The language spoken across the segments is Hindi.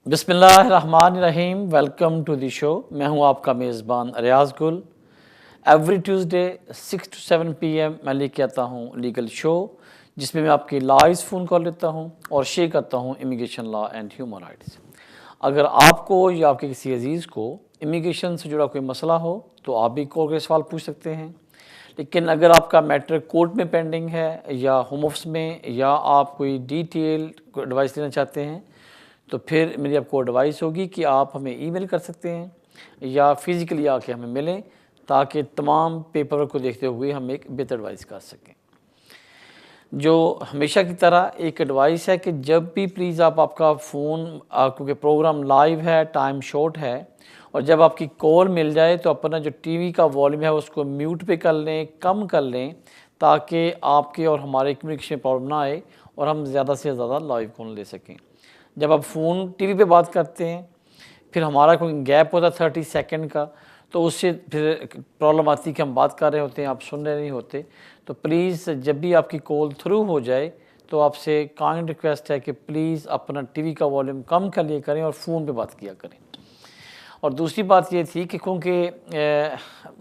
बिस्मिल्लाहिर्रहमानिर्रहीम। Welcome to the show. मैं हूं आपका मेज़बान रियाज़ गुल। एवरी ट्यूसडे 6 to 7 PM मैं लेके आता हूं लीगल शो, जिसमें मैं आपकी लाइव फ़ोन कॉल लेता हूं और शेयर करता हूं immigration law and human rights. अगर आपको या आपके किसी अजीज़ को इमिग्रेशन से जुड़ा कोई मसला हो तो आप भी कॉल के सवाल पूछ सकते हैं। लेकिन अगर आपका मैटर कोर्ट में पेंडिंग है या होम ऑफिस में, या आप कोई डिटेल एडवाइस लेना चाहते हैं, तो फिर मेरी आपको एडवाइस होगी कि आप हमें ईमेल कर सकते हैं या फिज़िकली आके हमें मिलें, ताकि तमाम पेपर वर्क को देखते हुए हम एक बेहतर एडवाइस कर सकें। जो हमेशा की तरह एक एडवाइस है कि जब भी प्लीज़ आप आपका फ़ोन, क्योंकि प्रोग्राम लाइव है, टाइम शॉर्ट है, और जब आपकी कॉल मिल जाए तो अपना जो टीवी का वॉल्यूम है उसको म्यूट पे कर लें, कम कर लें, ताकि आपके और हमारे कम्युनिकेशन प्रॉब्लम ना आए और हम ज़्यादा से ज़्यादा लाइव कॉल ले सकें। जब आप फ़ोन टीवी पे बात करते हैं, फिर हमारा कोई गैप होता है 30 सेकंड का, तो उससे फिर प्रॉब्लम आती है कि हम बात कर रहे होते हैं, आप सुन रहे नहीं होते। तो प्लीज़ जब भी आपकी कॉल थ्रू हो जाए तो आपसे काइंड रिक्वेस्ट है कि प्लीज़ अपना टीवी का वॉल्यूम कम कर लिया करें और फ़ोन पे बात किया करें। और दूसरी बात ये थी कि क्योंकि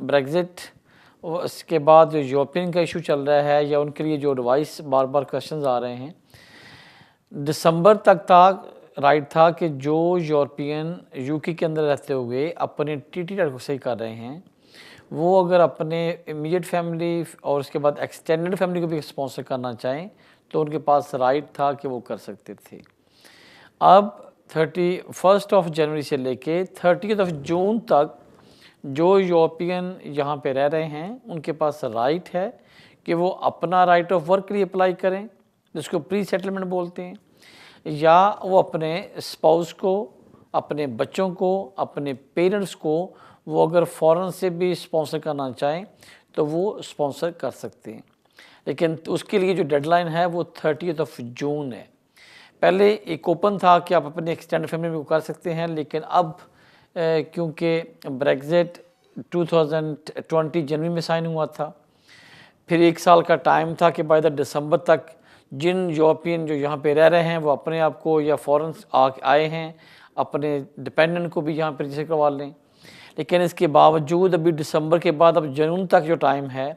ब्रेग्ज़िट उसके बाद जो यूरोपियन का इशू चल रहा है, या उनके लिए जो एडवाइस बार बार क्वेश्चंस आ रहे हैं, दिसंबर तक राइट था कि जो यूरोपियन यूके के अंदर रहते हुए अपने टीटी को सही कर रहे हैं, वो अगर अपने इमीडिएट फैमिली और उसके बाद एक्सटेंडेड फैमिली को भी स्पॉन्सर करना चाहें तो उनके पास राइट था कि वो कर सकते थे। अब 31 जनवरी से लेके 30 जून तक जो यूरोपियन यहाँ पे रह रहे हैं उनके पास राइट है कि वो अपना राइट ऑफ वर्क के लिए अप्लाई करें, जिसको प्री सेटलमेंट बोलते हैं, या वो अपने स्पाउस को, अपने बच्चों को, अपने पेरेंट्स को वो अगर फ़ॉरेन से भी स्पॉन्सर करना चाहें तो वो स्पॉन्सर कर सकते हैं। लेकिन उसके लिए जो डेडलाइन है वो 30 जून है। पहले एक ओपन था कि आप अपने एक्सटेंडेड फैमिली में कर सकते हैं, लेकिन अब क्योंकि ब्रेग्ज़िट 2020 जनवरी में साइन हुआ था, फिर 1 साल का टाइम था कि बाय द दिसंबर तक जिन यूरोपियन जो यहाँ पे रह रहे हैं वो अपने आप को या फ़ॉरेन आए हैं अपने डिपेंडेंट को भी यहाँ पर रजिस्टर करवा लें। लेकिन इसके बावजूद अभी दिसंबर के बाद अब जून तक जो टाइम है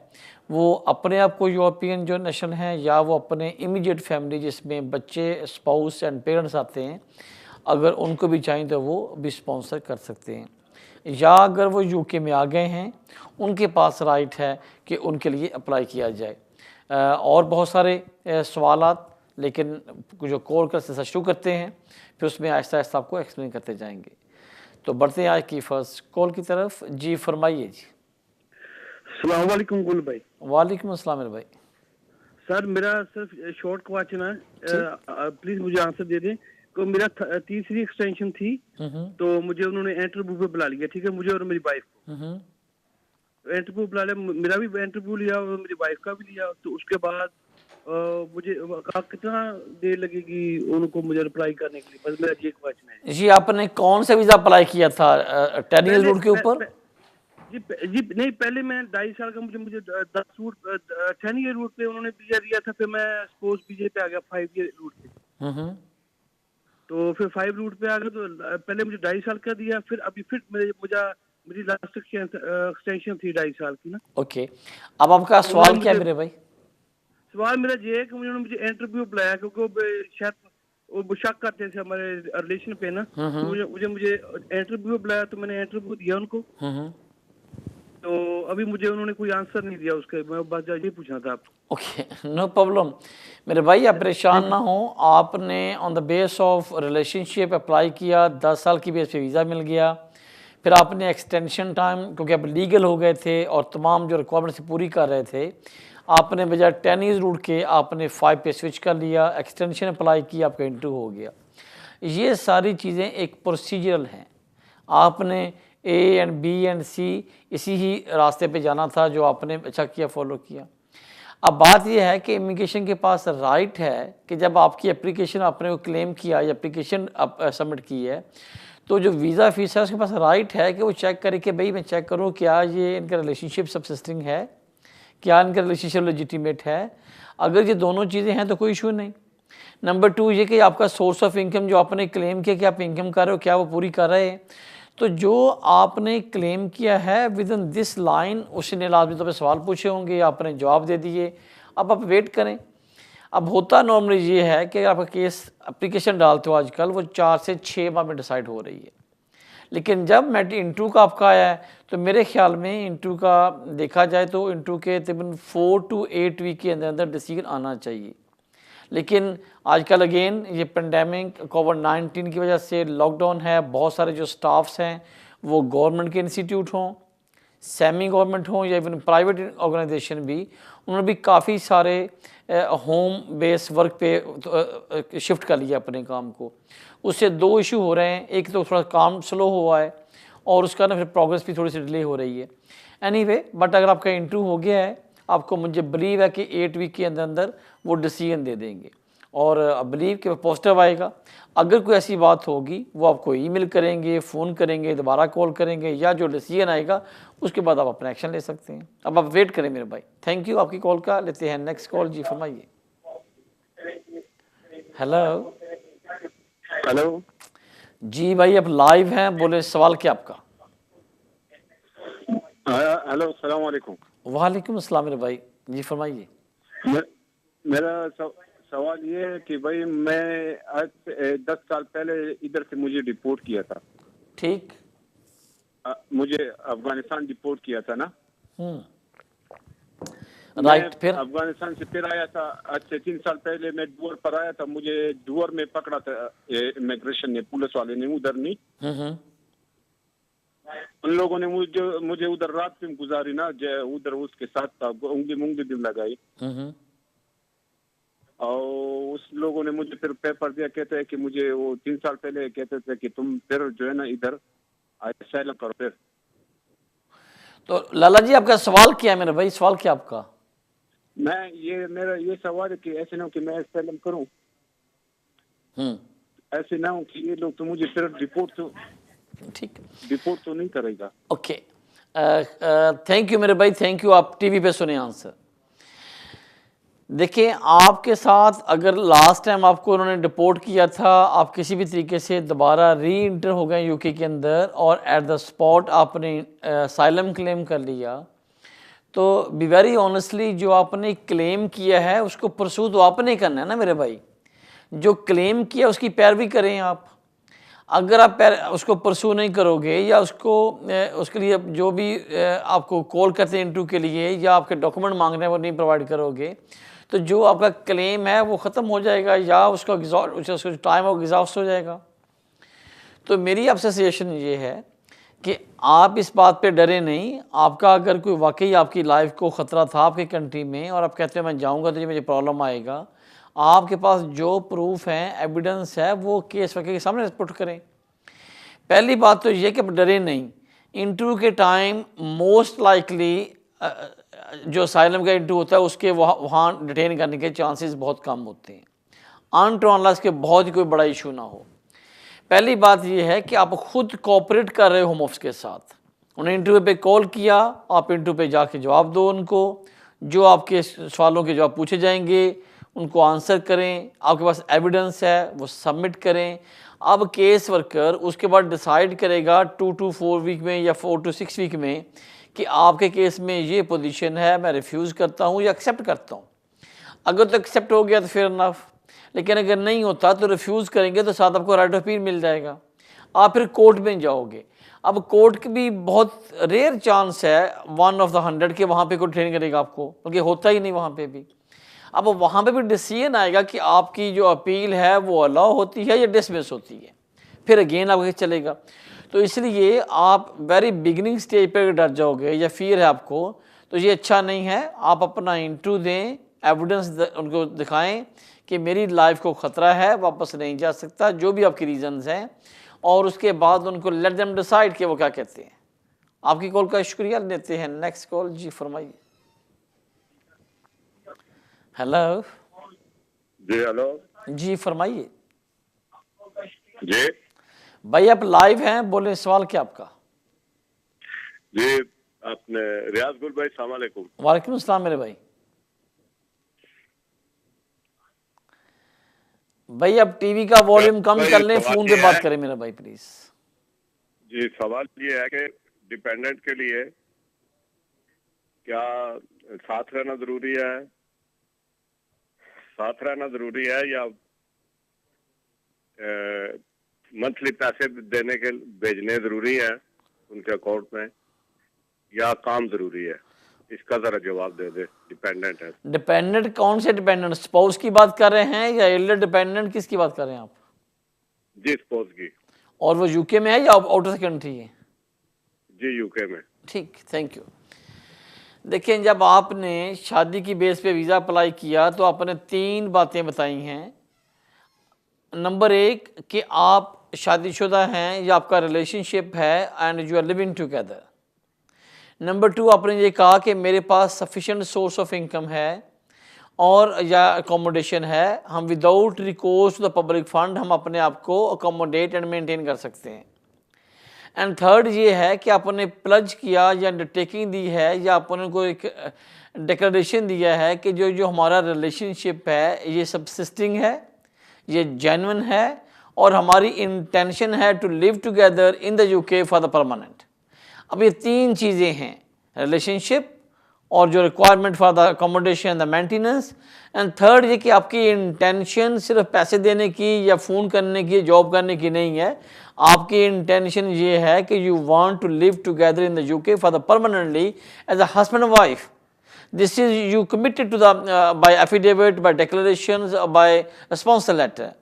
वो अपने आप को यूरोपियन जो नेशन हैं या वो अपने इमीडिएट फैमिली जिसमें बच्चे, स्पाउस एंड पेरेंट्स आते हैं, अगर उनको भी चाहिए तो वो भी स्पॉन्सर कर सकते हैं। या अगर वो यूके में आ गए हैं उनके पास राइट है कि उनके लिए अप्लाई किया जाए। और बहुत सारे सवालात, लेकिन जो कॉल कर से शुरू करते हैं फिर उसमें आहिस्ता आहिस्ता आपको एक्सप्लेन करते जाएंगे। तो बढ़ते हैं आज की फर्स्ट कॉल की तरफ। जी फरमाइए जी। अस्सलाम वालेकुम गुल भाई। वालेकुम अस्सलाम मेरे भाई। सर मेरा सिर्फ शॉर्ट क्वेश्चन है, प्लीज मुझे आंसर दे दें। तो मेरा तीसरी एक्सटेंशन थी, तो मुझे उन्होंने इंटरव्यू पे बुला लिया, ठीक है, मुझे और मेरी वाइफ को इंटरव्यू बुला लिया, मेरा भी इंटरव्यू लिया और मेरी वाइफ का भी लिया। तो उसके बाद मुझे कितना देर लगेगी उनको मुझे रिप्लाई करने के लिए? बस मेरा ये क्वेश्चन है जी। आपने कौन सा वीज़ा अप्लाई किया था? 10 ईयर रूट के ऊपर? जी नहीं, पहले मैं 2.5 साल का, मुझे 10 रूट 10 ईयर रूट पे उन्होंने वीजा दिया था, फिर मैं स्पोर्ट्स वीजे पे आ गया 5 ईयर रूट पे। तो फिर 5 रूट पे आ गया, तो पहले मुझे 2.5 साल का दिया, फिर अभी फिर मेरी लास्ट एक्सटेंशन थी 2.5 साल की ना। ओके, अब आपका सवाल क्या है मेरे भाई? सवाल मेरा ये है कि मुझे इंटरव्यू बुलाया, क्योंकि शायद वो शक करते थे हमारे रिलेशन पे ना। मुझे इंटरव्यू बुलाया, तो मैंने इंटरव्यू दिया उनको। तो अभी मुझे उन्होंने कोई आंसर नहीं दिया उसके, मैं बस ये पूछना था आपको। ओके, नो प्रॉब्लम मेरे भाई, आप परेशान ना हो। आपने on the base of relationship apply किया, 10 साल की बेस पे वीज़ा मिल गया, फिर आपने एक्सटेंशन टाइम, क्योंकि आप लीगल हो गए थे और तमाम जो रिक्वायरमेंट्स पूरी कर रहे थे, आपने बजाय 10 ईयर रूट के आपने 5 पे स्विच कर लिया, एक्सटेंशन अप्लाई किया, आपका इंटरव्यू हो गया। ये सारी चीज़ें एक प्रोसीजरल हैं। आपने ए एंड बी एंड सी इसी ही रास्ते पे जाना था जो आपने अच्छा किया, फॉलो किया। अब बात यह है कि इमिग्रेशन के पास राइट है कि जब आपकी एप्लीकेशन आपने को क्लेम किया या एप्लीकेशन सबमिट की है, तो जो वीज़ा फीस है उसके पास राइट है कि वो चेक करे कि भाई मैं चेक करूँ क्या ये इनका रिलेशनशिप सबसिस्टिंग है, क्या इनका रिलेशनशिप लेजिटिमेट है। अगर ये दोनों चीज़ें हैं तो कोई इशू नहीं। नंबर 2 ये कि आपका सोर्स ऑफ इनकम जो आपने क्लेम किया कि आप इनकम कर रहे हो, क्या वो पूरी कर रहे हैं? तो जो आपने क्लेम किया है विद इन दिस लाइन, उसने लाजमी तौर पे सवाल पूछे होंगे, आपने जवाब दे दिए, अब आप वेट करें। अब होता नॉर्मली ये है कि आपका केस एप्लीकेशन डालते हो आजकल, वो 4 से 6 माह में डिसाइड हो रही है। लेकिन जब मेट इंटरव्यू का आपका आया है, तो मेरे ख्याल में इंटरव्यू का देखा जाए तो इंटरव्यू के तकरीबन 4 to 8 वीक के अंदर अंदर डिसीजन आना चाहिए। लेकिन आजकल अगेन ये पेंडेमिक कोविड-19 की वजह से लॉकडाउन है, बहुत सारे जो स्टाफ्स हैं वो गवर्नमेंट के इंस्टीट्यूट हों, सेमी गवर्नमेंट हों या इवन प्राइवेट ऑर्गेनाइजेशन भी, उन्होंने भी काफ़ी सारे होम बेस वर्क पे शिफ्ट कर लिया अपने काम को। उससे 2 इशू हो रहे हैं, एक तो थोड़ा काम स्लो हुआ है और उसका ना फिर प्रोग्रेस भी थोड़ी सी डिले हो रही है। एनीवे बट अगर आपका इंटरव्यू हो गया है, आपको मुझे बिलीव है कि 8 वीक के अंदर अंदर वो डिसीजन दे देंगे और बिलीव कि पॉजिटिव आएगा। अगर कोई ऐसी बात होगी वो आपको ईमेल करेंगे, फ़ोन करेंगे, दोबारा कॉल करेंगे या जो डिसीजन आएगा उसके बाद आप अपना एक्शन ले सकते हैं। अब आप वेट करें मेरे भाई। थैंक यू आपकी कॉल का। लेते हैं नेक्स्ट कॉल। जी फरमाइए। हेलो हेलो जी भाई, आप लाइव हैं, बोले सवाल क्या आपका? हेलो अस्सलाम वालेकुम। वालेकुम अस्सलाम मेरे भाई, जी फरमाइए। मेरा सवाल ये है कि भाई मैं आज 10 साल पहले इधर से मुझे डिपोर्ट किया था। ठीक। मुझे अफगानिस्तान डिपोर्ट किया था ना। राइट। फिर अफगानिस्तान से फिर आया था। आज से 3 साल पहले मैं डूअर पर आया था। मुझे डूअर में पकड़ा था इमिग्रेशन ने, पुलिस वाले ने, उधर नहीं। उन लोगों ने मुझे उधर रात में गुजारी ना, उधर उसके साथ था, उंगली मुंगली भी लगाई। और उस लोगों ने मुझे फिर पेपर दिया, कहते हैं कि मुझे वो 3 साल पहले कहते थे कि तुम फिर जो है ना इधर असाइलम करो। फिर तो लाला जी आपका सवाल क्या है मेरे भाई? सवाल क्या आपका? मेरा ये सवाल है कि ऐसे ना हो कि मैं असाइलम करूं, ऐसे ना हो कि ये लोग तो मुझे फिर डिपोर्ट तो नहीं करेगा। ओके, थैंक यू मेरे भाई, थैंक यू। आप टीवी पे सुने आंसर। देखिए, आपके साथ अगर लास्ट टाइम आपको उन्होंने डिपोर्ट किया था, आप किसी भी तरीके से दोबारा री इंटर हो गए यूके के अंदर और एट द स्पॉट आपने असाइलम क्लेम कर लिया, तो बी वेरी ऑनेस्टली जो आपने क्लेम किया है उसको परसू तो आपने करना है ना मेरे भाई। जो क्लेम किया उसकी पैरवी करें आप। अगर आप उसको परसू नहीं करोगे या उसके लिए जो भी आपको कॉल करते हैं इंटरव्यू के लिए या आपके डॉक्यूमेंट मांग रहे हैं वो नहीं प्रोवाइड करोगे, तो जो आपका क्लेम है वो ख़त्म हो जाएगा या उसका टाइम ऑफ एग्जॉस्ट हो जाएगा। तो मेरी आपसे सजेशन ये है कि आप इस बात पे डरे नहीं। आपका अगर कोई वाकई आपकी लाइफ को ख़तरा था आपकी कंट्री में और आप कहते हैं मैं जाऊँगा तो ये मुझे प्रॉब्लम आएगा, आपके पास जो प्रूफ है, एविडेंस है, वो केस वकील के सामने पुट करें। पहली बात तो ये कि आप डरे नहीं। इंटरव्यू के टाइम मोस्ट लाइकली जो असाइलम का इंटरव्यू होता है उसके वहाँ डिटेन करने के चांसेस बहुत कम होते हैं, अनलess के बहुत ही कोई बड़ा इशू ना हो। पहली बात यह है कि आप खुद कोऑपरेट कर रहे हो होम ऑफिस के साथ। उन्हें इंटरव्यू पे कॉल किया, आप इंटरव्यू पे जाके जवाब दो उनको, जो आपके सवालों के जवाब पूछे जाएंगे उनको आंसर करें, आपके पास एविडेंस है वो सबमिट करें। अब केस वर्कर उसके बाद डिसाइड करेगा 2 to 4 वीक में या 4 to 6 वीक में कि आपके केस में ये पोजीशन है, मैं रिफ्यूज़ करता हूँ या एक्सेप्ट करता हूँ। अगर तो एक्सेप्ट हो गया तो फिर इनफ, लेकिन अगर नहीं होता तो रिफ्यूज़ करेंगे तो साथ आपको राइट ऑफ अपील मिल जाएगा। आप फिर कोर्ट में जाओगे। अब कोर्ट की भी बहुत रेयर चांस है 1 of the 100 के वहाँ पे कोई ट्रेन करेगा आपको, क्योंकि होता ही नहीं वहाँ पे भी। अब वहाँ पे भी डिसीजन आएगा कि आपकी जो अपील है वो अलाउ होती है या डिसमिस होती है, फिर अगेन आपके चलेगा। तो इसलिए आप वेरी बिगिनिंग स्टेज पे डर जाओगे या फिर है आपको, तो ये अच्छा नहीं है। आप अपना इंटरव्यू दें, एविडेंस उनको दिखाएं कि मेरी लाइफ को ख़तरा है, वापस नहीं जा सकता, जो भी आपकी रीजंस हैं, और उसके बाद उनको लेट देम डिसाइड कि वो क्या कहते हैं। आपकी कॉल का शुक्रिया। लेते हैं नेक्स्ट कॉल। जी फरमाइए। हेलो जी हेलो जी फरमाइए। जी भाई आप लाइव हैं, बोले सवाल क्या आपका? जी आपने रियाज गुल भाई सलाम अलैकुम। वालेकुम अस्सलाम मेरे भाई। भाई अब टीवी का वॉल्यूम कम भाई, कर लें, सवाल फोन ये पे बात है- करें मेरा भाई प्लीज। जी, सवाल ये है कि डिपेंडेंट के लिए क्या साथ रहना जरूरी है, या मंथली पैसे देने के भेजने जरूरी है उनके अकाउंट में, या काम जरूरी है? इसका जरा जवाब दे दे। डिपेंडेंट है। डिपेंडेंट कौन से डिपेंडेंट, स्पाउस की बात कर रहे हैं या एल्डर डिपेंडेंट, किसकी बात कर रहे हैं आप? जी, स्पोज की। और वो यूके में है या आउट ऑफ कंट्री है? जी, यूके में। ठीक, थैंक यू। देखिए, जब आपने शादी की बेस पे वीज़ा अप्लाई किया तो आपने 3 बातें बताई हैं। नंबर 1 कि आप शादीशुदा हैं या आपका रिलेशनशिप है and you are living together. Number 2 आपने ये कहा कि मेरे पास सफिशेंट सोर्स ऑफ इनकम है और या अकोमोडेशन है, हम without recourse to the public fund हम अपने आप को अकोमोडेट एंड मेंटेन कर सकते हैं। एंड थर्ड ये है कि आपने प्लज किया या अंडरटेकिंग दी है या आपने को एक डिक्लेरेशन दिया है कि जो जो हमारा रिलेशनशिप है ये सबसिस्टिंग है, ये जेन्युइन है और हमारी इंटेंशन है to live together in the UK for the permanent. अब ये 3 चीज़ें हैं, रिलेशनशिप और जो requirement for the accommodation, the maintenance, and third ये कि आपकी इंटेंशन सिर्फ पैसे देने की या फ़ोन करने की, जॉब करने की नहीं है। आपकी इंटेंशन ये है कि you want to live together in the UK for the permanently as a husband and wife. This is you committed to the by affidavit, by declarations, by sponsor letter.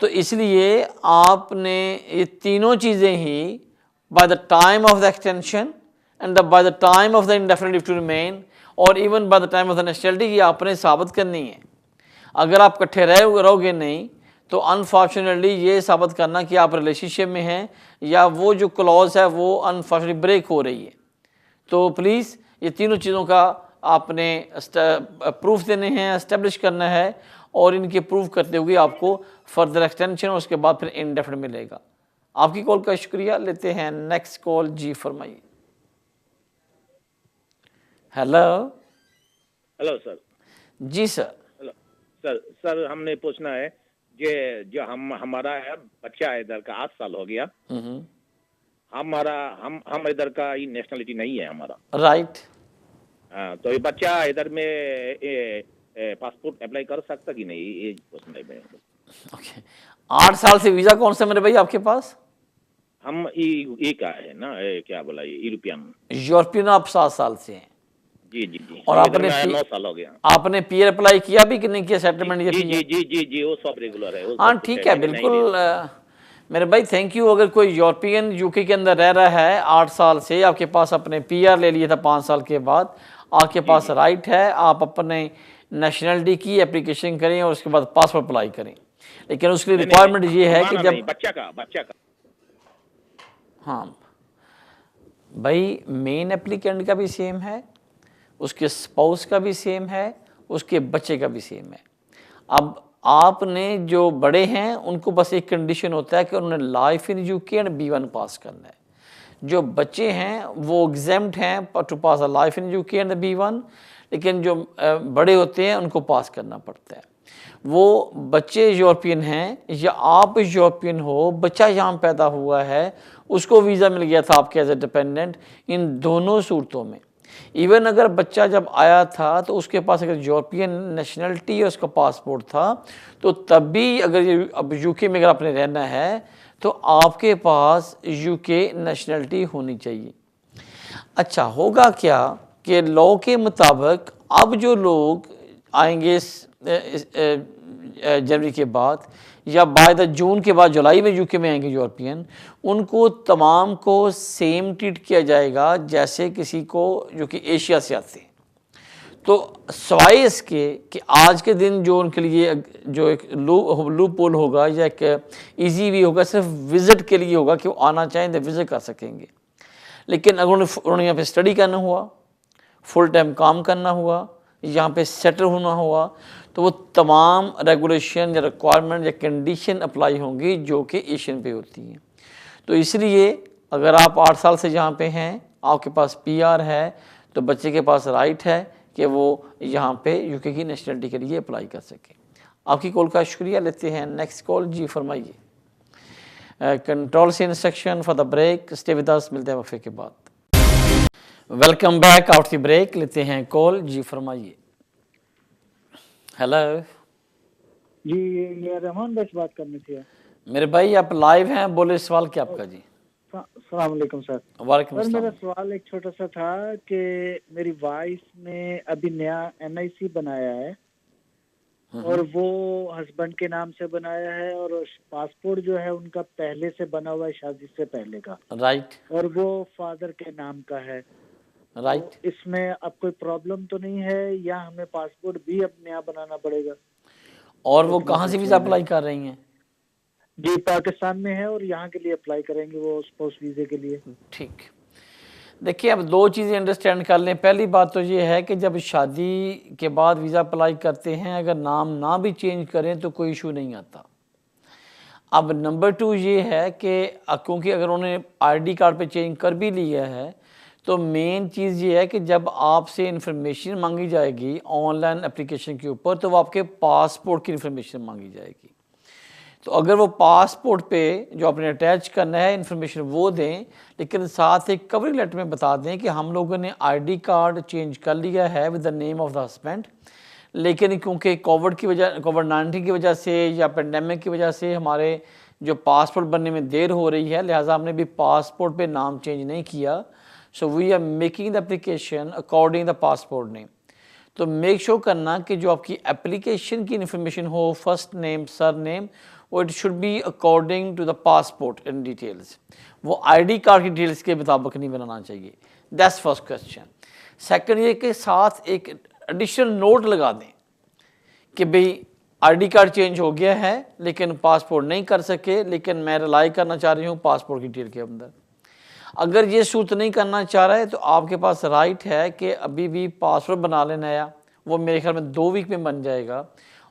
तो इसलिए आपने ये तीनों चीज़ें ही by the time of the extension and by the time of the indefinite leave to remain और even by the time of the nationality ये आपने साबित करनी है। अगर आप इकट्ठे रहोगे नहीं तो अनफॉर्चुनेटली ये साबित करना कि आप रिलेशनशिप में हैं या वो जो क्लॉज है वो अनफॉर्चुनेटली ब्रेक हो रही है। तो प्लीज़ ये तीनों चीज़ों का आपने प्रूफ देने हैं, एस्टेब्लिश करना है और इनके प्रूफ करते हुए आपको फर्दर एक्सटेंशन और उसके बाद फिर इंडेफिनिट मिलेगा। आपकी कॉल का शुक्रिया। लेते हैं नेक्स्ट कॉल। जी फरमाइए। हेलो। Hello sir. जी सर। हेलो सर हमने पूछना है कि जो हमारा है बच्चा है इधर का 8 साल हो गया, हम इधर का ही नेशनलिटी नहीं है हमारा। राइट। हाँ, तो ये बच्चा इधर में पासपोर्ट अप्लाई कर सकता कि नहीं, ये पूछना है। ओके, 8 साल से वीज़ा कौन सा मेरे भाई आपके पास? हम ये का है ना, क्या बोला, यूरोपियन। यूरोपियन आप 7 साल से हैं? जी जी जी। और आपने 9 साल हो गया। आपने पीआर अप्लाई किया भी कि नहीं किया, सेटलमेंट? जी जी जी जी जी, वो सब रेगुलर है। हाँ ठीक है, बिल्कुल मेरे भाई, थैंक यू। अगर कोई यूरोपियन यूके के अंदर रह रहा है 8 साल से, आपके पास अपने पीआर ले लिया था 5 साल के बाद, आपके पास राइट है, आप अपने नेशनलिटी की एप्लीकेशन करें और उसके बाद पासपोर्ट अप्लाई करें। लेकिन उसके लिए रिक्वायरमेंट ये है कि जब बच्चा का हाँ भाई, मेन एप्लीकेंट का भी सेम है, उसके स्पाउस का भी सेम है, उसके बच्चे का भी सेम है। अब आपने जो बड़े हैं उनको बस एक कंडीशन होता है कि उन्होंने life in UK and B1 pass करना है। जो बच्चे हैं वो एग्जेम्प्ट हैं to pass a life in UK and B1, लेकिन जो बड़े होते हैं उनको पास करना पड़ता है। वो बच्चे यूरोपियन हैं या आप यूरोपियन हो, बच्चा यहाँ पैदा हुआ है, उसको वीज़ा मिल गया था आपके एज ए डिपेंडेंट, इन दोनों सूरतों में। इवन अगर बच्चा जब आया था तो उसके पास अगर यूरोपियन नेशनलिटी और उसका पासपोर्ट था तो तब भी अगर ये अब यूके में अगर आपने रहना है तो आपके पास यूके नेशनलिटी होनी चाहिए। अच्छा, होगा क्या कि लॉ के मुताबिक अब जो लोग आएंगे जनवरी के बाद या बाय द जून के बाद जुलाई में यूके में आएंगे यूरोपियन, उनको तमाम को सेम ट्रीट किया जाएगा जैसे किसी को जो कि एशिया से आते हैं। तो सवाए इसके कि आज के दिन जो उनके लिए जो एक लूप होल होगा या एक इजी वे होगा, सिर्फ विज़िट के लिए होगा कि वो आना चाहें तो विज़िट कर सकेंगे। लेकिन अगर उन्होंने यहाँ पे स्टडी करना हुआ, फुल टाइम काम करना हुआ, यहाँ पे सेटल होना हुआ, तो वो तमाम रेगुलेशन या रिक्वायरमेंट या कंडीशन अप्लाई होंगी जो कि एशियन पे होती हैं। तो इसलिए अगर आप 8 साल से यहाँ पे हैं, आपके पास पीआर है, तो बच्चे के पास राइट है कि वो यहाँ पे यूके की नेशनलिटी के लिए अप्लाई कर सके। आपकी कॉल का शुक्रिया, लेते हैं नेक्स्ट कॉल। जी फरमाइए। कंट्रोल से instruction for the break, stay with us, मिलते हैं वफे के बाद। Welcome back out the break, लेते हैं कॉल। जी फरमाइए। हेलो जी, ये रहमान भाई से बात करनी थी। मेरे भाई, आप लाइव हैं, बोले सवाल क्या आपका? जी सलाम अलैकुम सर। वालेकुम सर मेरा अस्सलाम। सवाल एक छोटा सा था कि मेरी वाइफ ने अभी नया NIC बनाया है और वो हस्बैंड के नाम से बनाया है और पासपोर्ट जो है उनका पहले से बना हुआ है, शादी से पहले का, राइट और वो फादर के नाम का है। राइट। तो इसमें अब कोई प्रॉब्लम तो नहीं है या हमें पासपोर्ट भी अब नया बनाना पड़ेगा? और वो कहाँ से वीज़ा अप्लाई कर रही हैं? जी पाकिस्तान में है और यहाँ के लिए अप्लाई करेंगे वो स्पाउस वीजे के लिए। ठीक, देखिए अब दो चीज़ें अंडरस्टैंड कर लें। पहली बात तो ये है कि जब शादी के बाद वीज़ा अप्लाई करते हैं, अगर नाम ना भी चेंज करें तो कोई इशू नहीं आता। अब नंबर 2 ये है कि क्योंकि अगर उन्होंने ID कार्ड पे चेंज कर भी लिया है तो मेन चीज़ ये है कि जब आपसे इन्फॉर्मेशन मांगी जाएगी ऑनलाइन एप्लीकेशन के ऊपर, तो वो आपके पासपोर्ट की इन्फॉर्मेशन मांगी जाएगी। तो अगर वो पासपोर्ट पे जो आपने अटैच करना है इन्फॉर्मेशन वो दें, लेकिन साथ एक कवरिंग लेटर में बता दें कि हम लोगों ने ID कार्ड चेंज कर लिया है with the name of the husband, लेकिन क्योंकि कोविड-19 की वजह से या पेंडेमिक की वजह से हमारे जो पासपोर्ट बनने में देर हो रही है, लिहाजा हमने भी पासपोर्ट पे नाम चेंज नहीं किया। So we are making the application according the passport name. तो मेक श्योर करना कि जो आपकी एप्लीकेशन की इन्फॉर्मेशन हो, फर्स्ट नेम, सर नेम, वो it should be according to the passport in details. वो ID कार्ड की डिटेल्स के मुताबिक नहीं बनाना चाहिए। That's first question. सेकंड ये कि साथ एक एडिशनल नोट लगा दें कि भाई ID कार्ड चेंज हो गया है लेकिन पासपोर्ट नहीं कर सके, लेकिन मैं रिलाई करना चाह रही हूँ पासपोर्ट की डिटेल के अंदर। अगर ये सूट नहीं करना चाह रहा है तो आपके पास राइट है कि अभी भी पासपोर्ट बना लेना नया, वो मेरे ख्याल में 2 वीक में बन जाएगा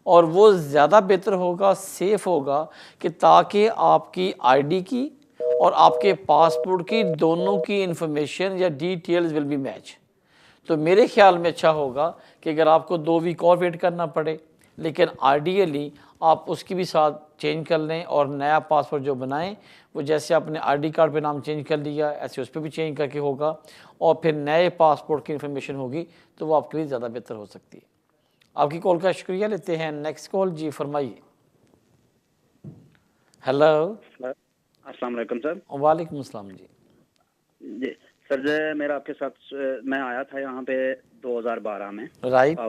और वो ज़्यादा बेहतर होगा, सेफ़ होगा कि ताकि आपकी ID की और आपके पासपोर्ट की दोनों की इन्फॉर्मेशन या डिटेल्स विल बी मैच। तो मेरे ख्याल में अच्छा होगा कि अगर आपको 2 वीक और वेट करना पड़े, लेकिन आइडियली आप उसकी भी साथ चेंज कर लें और नया पासपोर्ट जो बनाएं वो जैसे आपने ID कार्ड पे नाम चेंज कर लिया ऐसे उस पर भी चेंज करके होगा और फिर नए पासपोर्ट की इन्फॉर्मेशन होगी तो वो आपके लिए ज़्यादा बेहतर हो सकती है। आपकी कॉल का शुक्रिया, लेते हैं नेक्स्ट कॉल। जी फरमाइए। हेलो अस्सलाम वालेकुम सर। वालेकुम अस्सलाम। जी जी सर, जो मेरा आपके साथ मैं आया था यहाँ पे 2012 में, राइट।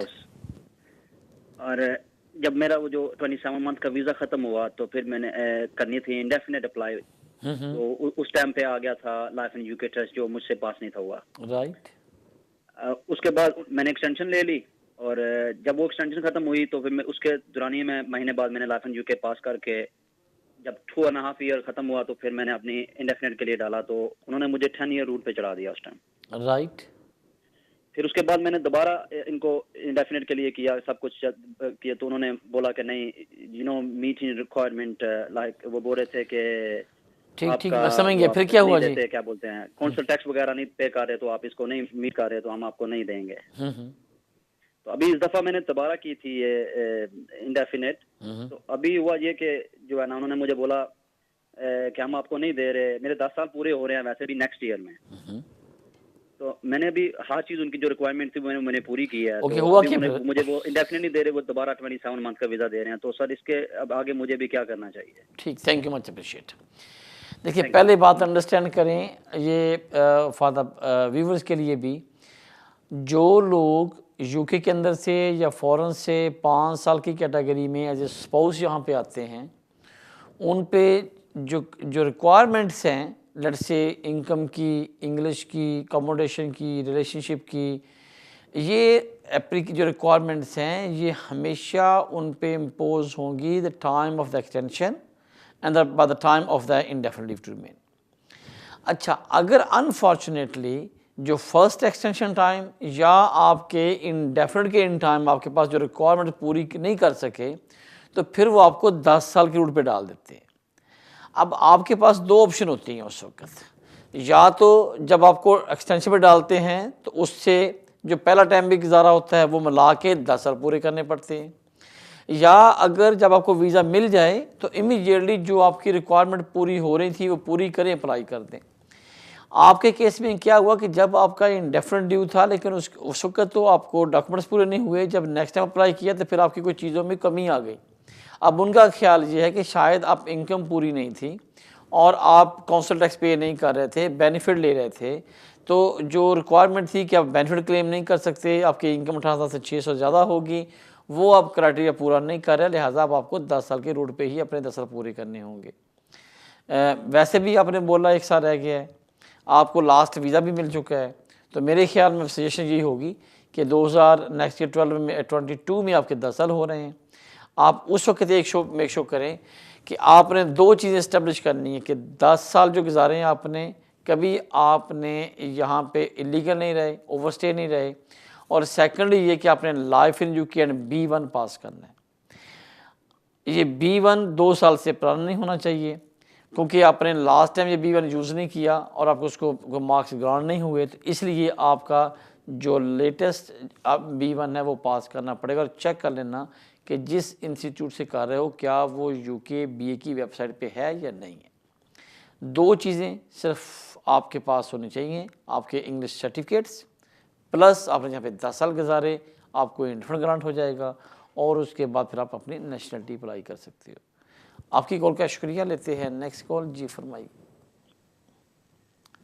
और जब मेरा वो जो 27 मंथ का वीज़ा ख़त्म हुआ तो फिर मैंने करनी थी इंडेफिनेट अप्लाई, तो उस टाइम पे आ गया था लाइफ इन UK ट्रस्ट जो मुझसे पास नहीं था हुआ। राइट। उसके बाद मैंने एक्सटेंशन ले ली और जब वो एक्सटेंशन ख़त्म हुई तो फिर मैं उसके दौरानिए में महीने बाद मैंने लाइफ इन UK पास करके जब 2.5 ईयर ख़त्म हुआ तो फिर मैंने अपनी इंडेफिनेट के लिए डाला तो उन्होंने मुझे 10 ईयर रूट पे चढ़ा दिया उस टाइम। राइट। फिर उसके बाद मैंने दोबारा इनको इंडेफिनेट के लिए किया, सब कुछ किया, तो उन्होंने बोला कि नहीं मीटिंग रिक्वायरमेंट, लाइक वो बोल रहे थे कि ठीक मैं समझ गया। फिर क्या हुआ जी? क्या बोलते हैं, काउंसिल टैक्स वगैरह नहीं पे कर रहे तो आप इसको नहीं मीट कर रहे तो हम आपको नहीं देंगे। तो अभी इस दफ़ा मैंने दोबारा की थी ये इंडेफिनेट, तो अभी हुआ ये कि जो है ना उन्होंने मुझे बोला कि हम आपको नहीं दे रहे, मेरे 10 साल पूरे हो रहे हैं वैसे भी नेक्स्ट ईयर में, तो मैंने भी हर चीज़ उनकी जो रिक्वायरमेंट थी मैंने पूरी की है। ओके, तो हुआ अभी क्या? मुझे वो इंडेफिनेट नहीं दे रहे, वो दोबारा 27 मंथ का वीज़ा दे रहे हैं, तो सर इसके अब आगे मुझे भी क्या करना चाहिए? ठीक, थैंक यू मच, अप्रिशिएट। देखिए पहले बात अंडरस्टैंड करें ये फॉर द व्यूवर्स के लिए भी, जो लोग UK के अंदर से या फ़ॉरेन से 5 साल की कैटेगरी में एज ए स्पाउस यहाँ पे आते हैं, उन पे जो रिक्वायरमेंट्स हैं, लेट्स से इनकम की, इंग्लिश की, अकोमोडेशन की, रिलेशनशिप की, ये जो रिक्वायरमेंट्स हैं ये हमेशा उन पे इम्पोज होंगी the time of the extension and by the time of the indefinite leave to remain. अच्छा, अगर अनफॉर्चुनेटली जो फर्स्ट एक्सटेंशन टाइम या आपके इंडेफिनिट के इन टाइम आपके पास जो रिक्वायरमेंट पूरी नहीं कर सके तो फिर वो आपको 10 साल की रूट पे डाल देते हैं। अब आपके पास 2 ऑप्शन होती हैं उस वक्त, या तो जब आपको एक्सटेंशन पे डालते हैं तो उससे जो पहला टाइम भी गुजारा होता है वो मिला के 10 साल पूरे करने पड़ते हैं, या अगर जब आपको वीज़ा मिल जाए तो इमीडिएटली जो आपकी रिक्वायरमेंट पूरी हो रही थी वो पूरी करें, अप्लाई कर दें। आपके केस में क्या हुआ कि जब आपका इंडेफिनिट ड्यू था लेकिन उस वक्त तो आपको डॉक्यूमेंट्स पूरे नहीं हुए, जब नेक्स्ट टाइम अप्लाई किया तो फिर आपकी कोई चीज़ों में कमी आ गई। अब उनका ख्याल ये है कि शायद आप इनकम पूरी नहीं थी और आप काउंसिल टैक्स पे नहीं कर रहे थे, बेनिफिट ले रहे थे, तो जो रिक्वायरमेंट थी कि आप बेनिफिट क्लेम नहीं कर सकते, आपकी इनकम 18,000 से 600 ज़्यादा होगी, वो आप क्राइटेरिया पूरा नहीं कर रहे, लिहाजा अब आपको 10 साल के रूट पे ही अपने 10 साल पूरे करने होंगे। वैसे भी आपने बोला 1 साल रह गया है, आपको लास्ट वीज़ा भी मिल चुका है, तो मेरे ख्याल में सजेशन यही होगी कि 2000 नेक्स्ट ईयर 12 में 22 में आपके 10 साल हो रहे हैं। आप उस वक्त मेक श्योर करें कि आपने 2 चीज़ें इस्टेब्लिश करनी है कि 10 साल जो गुजारे हैं आपने, कभी आपने यहाँ पे इलीगल नहीं रहे, ओवरस्टे नहीं रहे, और सेकेंडली ये कि आपने life in UK and B1 pass करना है। ये B1 2 साल से पुराना नहीं होना चाहिए, क्योंकि आपने लास्ट टाइम ये B1 यूज़ नहीं किया और आपको उसको मार्क्स ग्रांट नहीं हुए, तो इसलिए आपका जो लेटेस्ट अब B1 है वो पास करना पड़ेगा। और चेक कर लेना कि जिस इंस्टीट्यूट से कर रहे हो क्या वो UK BA की वेबसाइट पे है या नहीं है। 2 चीज़ें सिर्फ आपके पास होनी चाहिए, आपके इंग्लिश सर्टिफिकेट्स प्लस आपने यहाँ पे 10 साल गुजारे, आपको इंडेफिनिट ग्रांट हो जाएगा और उसके बाद फिर आप अपनी नेशनलिटी अप्लाई कर सकते हो। आपकी कॉल का शुक्रिया, लेते हैं नेक्स्ट कॉल। जी फरमाइए।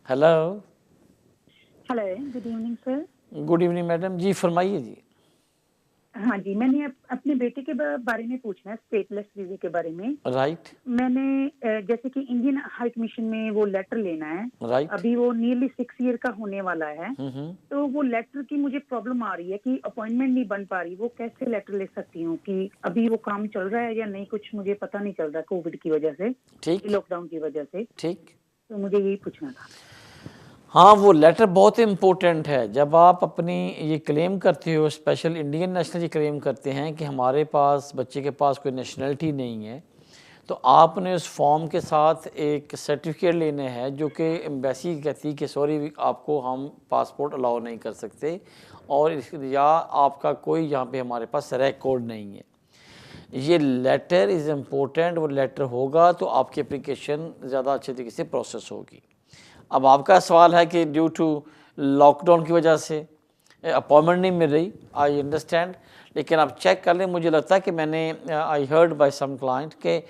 Hello, hello, good evening sir. Good evening madam, जी फरमाइए जी। हाँ जी, मैंने अपने बेटे के बारे में पूछना है, स्टेटलेस वीजे के बारे में। राइट। मैंने जैसे कि इंडियन हाई कमीशन में वो लेटर लेना है। राइट। अभी वो नियरली 6 ईयर का होने वाला है। तो वो लेटर की मुझे प्रॉब्लम आ रही है कि अपॉइंटमेंट नहीं बन पा रही। वो कैसे लेटर ले सकती हूँ कि अभी वो काम चल रहा है या नहीं, कुछ मुझे पता नहीं चल रहा कोविड की वजह से, ठीक, लॉकडाउन की वजह से। ठीक, तो मुझे यही पूछना था। हाँ, वो लेटर बहुत इम्पोर्टेंट है। जब आप अपनी ये क्लेम करते हो, स्पेशल इंडियन नेशनलिटी क्लेम करते हैं कि हमारे पास बच्चे के पास कोई नेशनलिटी नहीं है, तो आपने उस फॉर्म के साथ एक सर्टिफिकेट लेने हैं जो कि एम्बेसी कहती कि सॉरी आपको हम पासपोर्ट अलाउ नहीं कर सकते, और या आपका कोई यहाँ पे हमारे पास रिकॉर्ड नहीं है। ये लेटर इज़ इम्पोर्टेंट। वो लेटर होगा तो आपकी एप्लीकेशन ज़्यादा अच्छे तरीके से प्रोसेस होगी। अब आपका सवाल है कि ड्यू टू लॉकडाउन की वजह से अपॉइंटमेंट नहीं मिल रही, आई अंडरस्टैंड, लेकिन आप चेक कर लें। मुझे लगता है कि मैंने I heard by some client के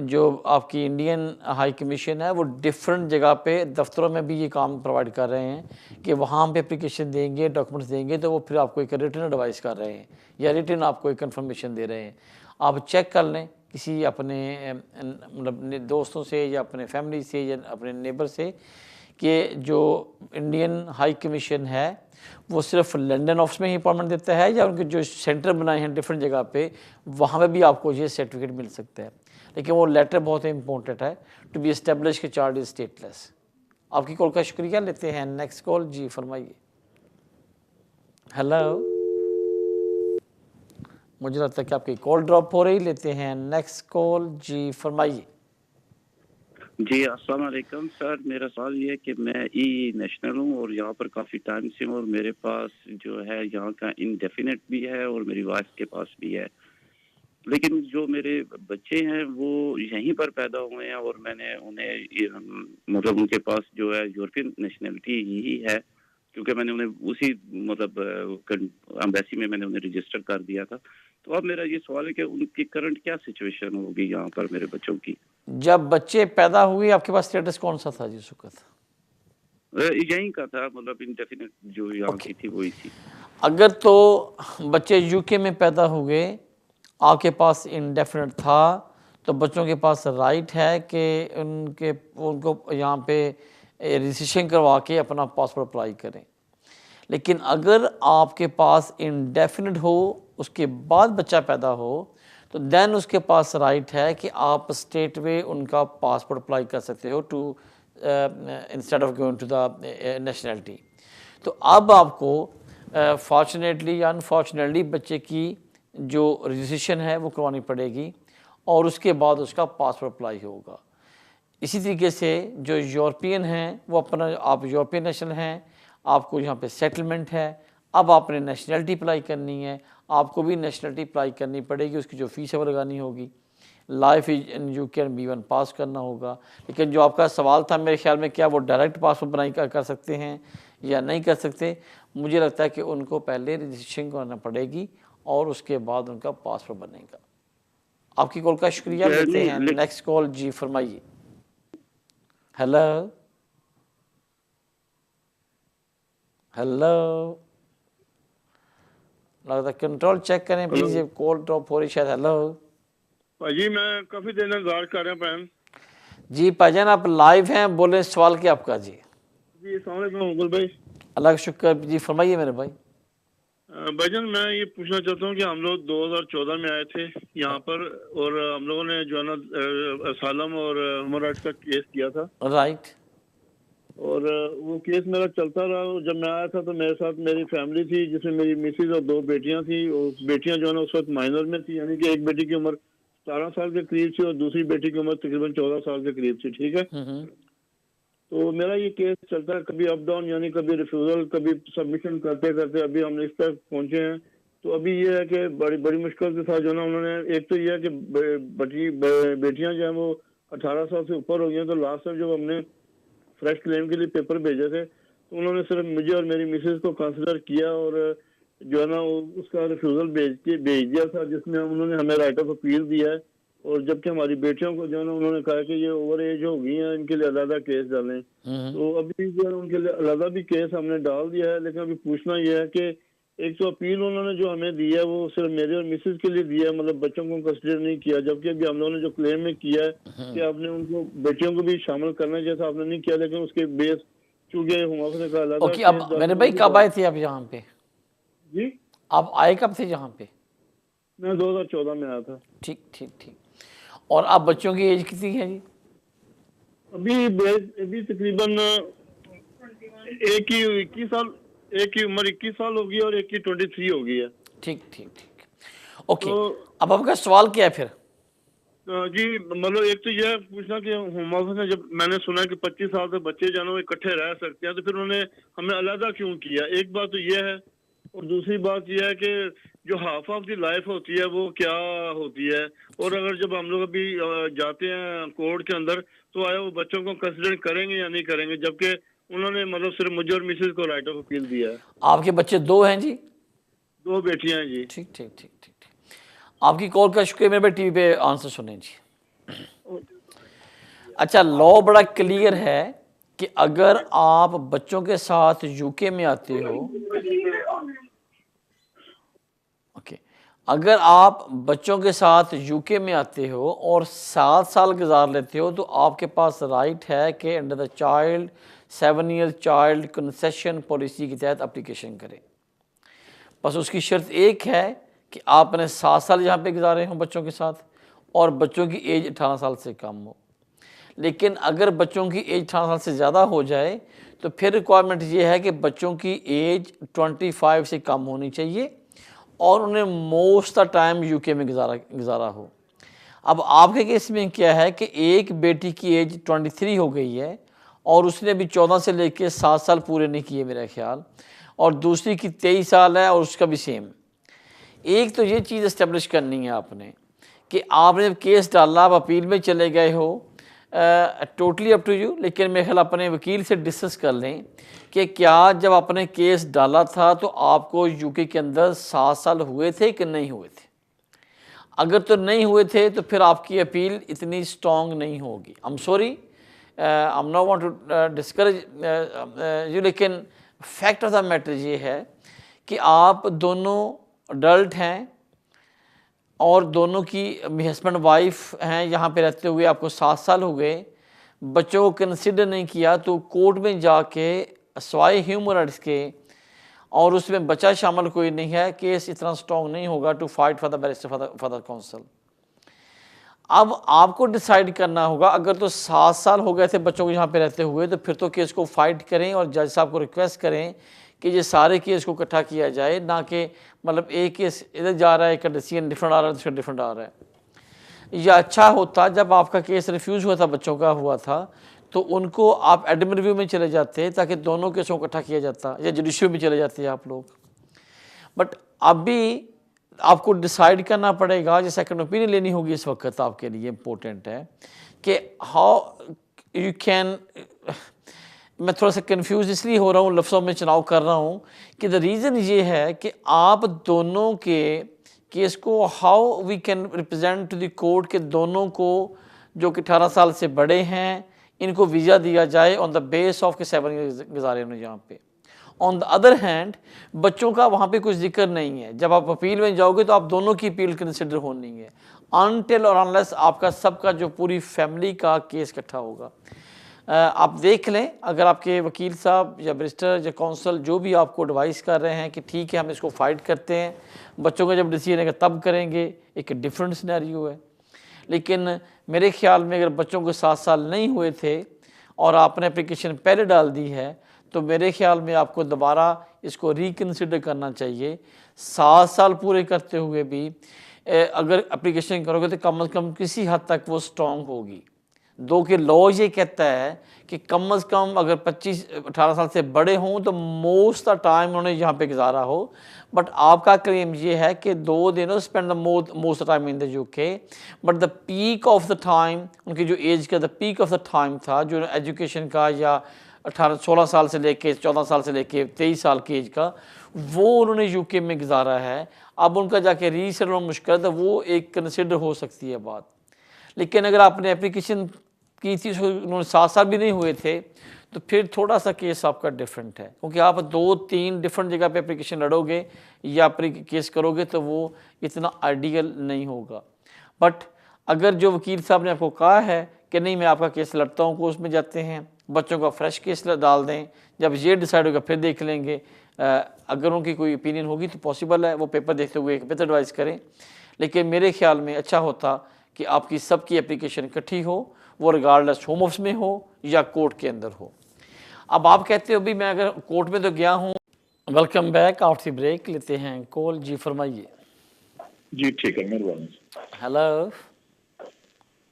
जो आपकी इंडियन हाई कमीशन है वो डिफरेंट जगह पे दफ्तरों में भी ये काम प्रोवाइड कर रहे हैं कि वहाँ पे एप्लीकेशन देंगे, डॉक्यूमेंट्स देंगे, तो वो फिर आपको एक रिटन एडवाइस कर रहे हैं या रिटन आपको एक कन्फर्मेशन दे रहे हैं। आप चेक कर लें किसी अपने मतलब दोस्तों से या अपने फैमिली से या अपने नेबर से कि जो इंडियन हाई कमीशन है वो सिर्फ लंदन ऑफिस में ही अपॉइंटमेंट देता है या उनके जो सेंटर बनाए हैं डिफरेंट जगह पे वहाँ पे भी आपको ये सर्टिफिकेट मिल सकता है। लेकिन वो लेटर बहुत इंपॉर्टेंट है टू बी एस्टेब्लिश कि चार्ज इज स्टेटलेस। आपकी कॉल का शुक्रिया, लेते हैं नेक्स्ट कॉल। जी फरमाइए। हेलो, मुझे लगता है कि आपकी कॉल ड्रॉप हो रही। लेते हैं नेक्स्ट कॉल। जी फरमाइए। जी अस्सलाम वालेकुम सर, मेरा सवाल ये है कि मैं ई नेशनल हूँ और यहाँ पर काफ़ी टाइम से हूँ और मेरे पास जो है यहाँ का इनडेफिनेट भी है और मेरी वाइफ के पास भी है, लेकिन जो मेरे बच्चे हैं वो यहीं पर पैदा हुए हैं और मैंने उन्हें मतलब उनके पास जो है यूरोपियन नेशनलिटी यही है, क्योंकि मैंने उन्हें उसी मतलब एम्बेसी में मैंने उन्हें रजिस्टर कर दिया था। तो अब मेरा ये सवाल है कि उनकी करंट क्या सिचुएशन होगी यहाँ पर मेरे बच्चों की। जब बच्चे पैदा हुए आपके पास स्टेटस कौन सा था जिस वक्त? यहीं का था, मतलब इंडेफिनेट जो यहाँ की थी वही थी। अगर तो बच्चे यूके में पैदा हुए, आपके पास इंडेफिनेट था, तो बच्चों के पास राइट है कि उनको यहाँ पे रजिस्ट्रेशन करवा के अपना पासपोर्ट अप्लाई करें। लेकिन अगर आपके पास इंडेफिनेट हो, उसके बाद बच्चा पैदा हो, तो देन उसके पास राइट है कि आप स्टेट वे उनका पासपोर्ट अप्लाई कर सकते हो to instead of going to the nationality. तो अब आपको फॉर्चुनेटली या अनफॉर्चुनेटली बच्चे की जो रजिस्ट्रेशन है वो करवानी पड़ेगी और उसके बाद उसका पासपोर्ट अप्लाई होगा। इसी तरीके से जो यूरोपियन हैं वो अपना, आप यूरोपियन नेशनल हैं, आपको यहाँ पे सेटलमेंट है, अब आपने नेशनलिटी अप्लाई करनी है, आपको भी नेशनलिटी अप्लाई करनी पड़ेगी, उसकी जो फ़ीस है वो लगानी होगी, life in UK and B1 pass करना होगा। लेकिन जो आपका सवाल था मेरे ख्याल में, क्या वो डायरेक्ट पासपोर्ट बनाई कर सकते हैं या नहीं कर सकते, मुझे लगता है कि उनको पहले रजिस्ट्रेशन करना पड़ेगी और उसके बाद उनका पासपोर्ट बनेगा। आपकी कॉल का शुक्रिया, लेते हैं नेक्स्ट कॉल। जी फरमाइए। हेलो हेलो, लगता है कंट्रोल चेक करें प्लीज, ये कॉल ड्रॉप हो रही शायद। हेलो भाजी, मैं काफी देर इंतजार कर रहा हूँ। जी भाईजान, आप लाइव हैं, बोले सवाल क्या आपका? जी जी अस्सलाम वालेकुम मुगल भाई। अल्लाह का शुक्र। जी फरमाइए मेरे भाई। भाईजान, मैं ये पूछना चाहता हूँ कि हम लोग 2014 में आए थे यहाँ पर, और हम लोगों ने जो है ना असालम और ह्यूमन राइट्स का केस किया था। राइट। और वो केस मेरा चलता रहा। जब मैं आया था तो मेरे साथ मेरी फैमिली थी, जिसमें मेरी मिसेज और 2 बेटियां थी। और बेटियां जो है ना उस वक्त माइनर में थी, यानी कि एक बेटी की उम्र 17 साल के करीब थी और दूसरी बेटी की उम्र तकरीबन 14 साल के करीब थी। ठीक है। तो मेरा ये केस चलता है, कभी अप डाउन, यानी कभी रिफ्यूजल, कभी सबमिशन करते करते अभी हम इस तक पहुंचे हैं। तो अभी ये है कि बड़ी मुश्किल के साथ जो है ना उन्होंने, एक तो ये है कि बेटियां जो है वो 18 साल से ऊपर हो गई हैं। तो लास्ट टाइम जब हमने फ्रेश क्लेम के लिए पेपर भेजे थे तो उन्होंने सिर्फ मुझे और मेरी मिसेज को कंसिडर किया और जो है ना उसका रिफ्यूजल भेज दिया था, जिसमें उन्होंने हमें राइट ऑफ अपील दिया है। और जबकि हमारी बेटियों को जो है ना उन्होंने कहा कि ये ओवर एज हो गई हैं, इनके लिए अलग केस डालें। तो अभी जो है उनके लिए अलग भी केस हमने डाल दिया है। लेकिन अभी पूछना यह है कि एक तो अपील उन्होंने जो हमें दी है वो सिर्फ मेरे और मिसेज के लिए दिया है, मतलब बच्चों को कंसिडर नहीं किया। जबकि अभी हम लोगों ने जो क्लेम में किया है कि आपने उनको बेटियों को भी शामिल करना है, जैसा आपने नहीं किया। लेकिन उसके बेस चूंकि हुमाफा ने कहा ओके, अब मेरे भाई कब आए थे आप यहाँ पे? जी आप आए कब थे यहाँ पे? मैं 2014 में आया था। ठीक ठीक ठीक। और आप बच्चों की एज कितनी है जी? अभी तकरीबन एक की 21 साल, एक की उम्र 21 साल होगी और एक की 23 हो गई है। ठीक ठीक ठीक। ओके, अब आपका सवाल क्या है फिर? जी मतलब एक तो यह पूछना कि हुमाफा ने, जब मैंने सुना कि 25 साल से बच्चे जो है वो इकट्ठे रह सकते हैं, तो फिर उन्होंने हमें अलग क्यों किया? एक बात तो यह है, और दूसरी बात यह है कि जो हाफ ऑफ द लाइफ होती है वो क्या होती है। और अगर जब हम लोग अभी जाते हैं कोर्ट के अंदर तो आया वो बच्चों को कंसिडर करेंगे या नहीं करेंगे, जबकि उन्होंने मतलब सिर्फ मुझे और मिसेज को राइट ऑफ अपील दिया है। आपके बच्चे 2 हैं जी? 2 बेटियां हैं जी। ठीक ठीक ठीक ठीक ठीक। आपकी कॉल का शुक्रिया। मेरे टीवी पे आंसर सुने जी। अच्छा, लॉ बड़ा क्लियर है कि अगर आप बच्चों के साथ यूके में आते हो, ओके, अगर आप बच्चों के साथ यूके में आते हो और 7 साल गुजार लेते हो तो आपके पास राइट है कि under the child 7 year child concession policy के तहत एप्लीकेशन करें। बस उसकी शर्त एक है कि आपने 7 साल यहाँ पे गुजारे हों बच्चों के साथ और बच्चों की एज 18 साल से कम हो। लेकिन अगर बच्चों की एज 18 साल से ज़्यादा हो जाए तो फिर रिक्वायरमेंट ये है कि बच्चों की एज 25 से कम होनी चाहिए और उन्हें मोस्ट द टाइम यूके में गुजारा हो। अब आपके केस में क्या है कि एक बेटी की एज 23 हो गई है और उसने अभी 14 से लेकर 7 साल पूरे नहीं किए मेरा ख्याल, और दूसरी की 23 साल है और उसका भी सेम। एक तो ये चीज़ इस्टेब्लिश करनी है आपने कि आपने केस डाला, आप अपील में चले गए हो, टोटली अप टू यू। लेकिन मेरे ख्याल अपने वकील से डिस्कस कर लें कि क्या जब आपने केस डाला था तो आपको यूके के अंदर 7 साल हुए थे कि नहीं हुए थे। अगर तो नहीं हुए थे तो फिर आपकी अपील इतनी स्ट्रॉन्ग नहीं होगी। I am sorry, I am not want to discourage you, लेकिन फैक्ट ऑफ द मैटर ये है कि आप दोनों अडल्ट हैं और दोनों की हस्बैंड वाइफ हैं, यहाँ पे रहते हुए आपको 7 साल हो गए, बच्चों को कंसिडर नहीं किया, तो कोर्ट में जाके सवाए ह्यूमन राइट्स के और उसमें बच्चा शामिल कोई नहीं है, केस इतना स्ट्रॉन्ग नहीं होगा to fight for the barrister for the council. अब आपको डिसाइड करना होगा, अगर तो 7 साल हो गए थे बच्चों को यहाँ पे रहते हुए तो फिर तो केस को फाइट करें और जज साहब को रिक्वेस्ट करें कि ये सारे केस को इकट्ठा किया जाए, ना कि मतलब एक केस इधर जा रहा है, एक डिसीजन डिफरेंट आ रहा है, दूसरा डिफरेंट आ रहा है। यह अच्छा होता जब आपका केस रिफ्यूज़ हुआ था, बच्चों का हुआ था, तो उनको आप एडमिन रिव्यू में चले जाते ताकि दोनों केसों को इकट्ठा किया जाता, या जुडिशरी में चले जाते आप लोग। बट अभी आपको डिसाइड करना पड़ेगा, जो सेकंड ओपिनियन लेनी होगी इस वक्त आपके लिए इम्पोर्टेंट है कि हाउ यू कैन, मैं थोड़ा सा कंफ्यूज इसलिए हो रहा हूँ, लफ्ज़ों में चुनाव कर रहा हूँ कि द रीज़न ये है कि आप दोनों के केस को how we can represent to the court के दोनों को जो कि 18 साल से बड़े हैं इनको वीज़ा दिया जाए ऑन द बेस ऑफ के 7 ईयर गुजारे उन्होंने यहाँ पे। ऑन द अदर हैंड बच्चों का वहाँ पे कुछ जिक्र नहीं है। जब आप अपील में जाओगे तो आप दोनों की अपील कंसिडर होनी है अनटिल और अनलेस आपका सबका जो पूरी फैमिली का केस इकट्ठा होगा। आप देख लें, अगर आपके वकील साहब या बैरिस्टर या कौंसल जो भी आपको एडवाइस कर रहे हैं कि ठीक है हम इसको फाइट करते हैं, बच्चों का जब डिसीजन है तब करेंगे, एक डिफरेंट सिनेरियो है। लेकिन मेरे ख्याल में अगर बच्चों को 7 साल नहीं हुए थे और आपने एप्लीकेशन पहले डाल दी है तो मेरे ख्याल में आपको दोबारा इसको रिकन्सिडर करना चाहिए। 7 साल पूरे करते हुए भी अगर एप्लीकेशन करोगे तो कम से कम किसी हद तक वो स्ट्रॉन्ग होगी। दो के लॉ ये कहता है कि कम से कम अगर 18 साल से बड़े हों तो मोस्ट द टाइम उन्होंने यहाँ पे गुजारा हो। बट आपका क्लेम ये है कि 2 दिन spend the most the time in the UK, but the peak of the time उनकी जो एज का the peak of the time था जो एजुकेशन का या 16 साल से लेके 14 साल से लेके 23 साल की एज का, वो उन्होंने यूके में गुजारा है। अब उनका जाके रीसेटल मुश्किल है, वो एक कंसिडर हो सकती है बात। लेकिन अगर आपने एप्लीकेशन की थी उन्होंने 7 साल भी नहीं हुए थे तो फिर थोड़ा सा केस आपका डिफरेंट है, क्योंकि आप 2-3 डिफरेंट जगह पे एप्लीकेशन लड़ोगे या केस करोगे तो वो इतना आइडियल नहीं होगा। बट अगर जो वकील साहब ने आपको कहा है कि नहीं मैं आपका केस लड़ता हूँ, कोर्ट में जाते हैं, बच्चों का फ्रेश केस डाल दें, जब ये डिसाइड होगा फिर देख लेंगे। अगर उनकी कोई ओपिनियन होगी तो पॉसिबल है वो पेपर देखते हुए एक बेहतर एडवाइस करें। लेकिन मेरे ख्याल में अच्छा होता कि आपकी सबकी एप्लीकेशन इकट्ठी हो, वो रिगार्डलेस होम ऑफिस में हो या कोर्ट के अंदर हो। अब आप कहते हो भी मैं अगर कोर्ट में तो गया हूँ। वेलकम बैक आफ्टर ब्रेक, लेते हैं कॉल। जी फरमाइए। जी ठीक है, मेहरबानी। हेलो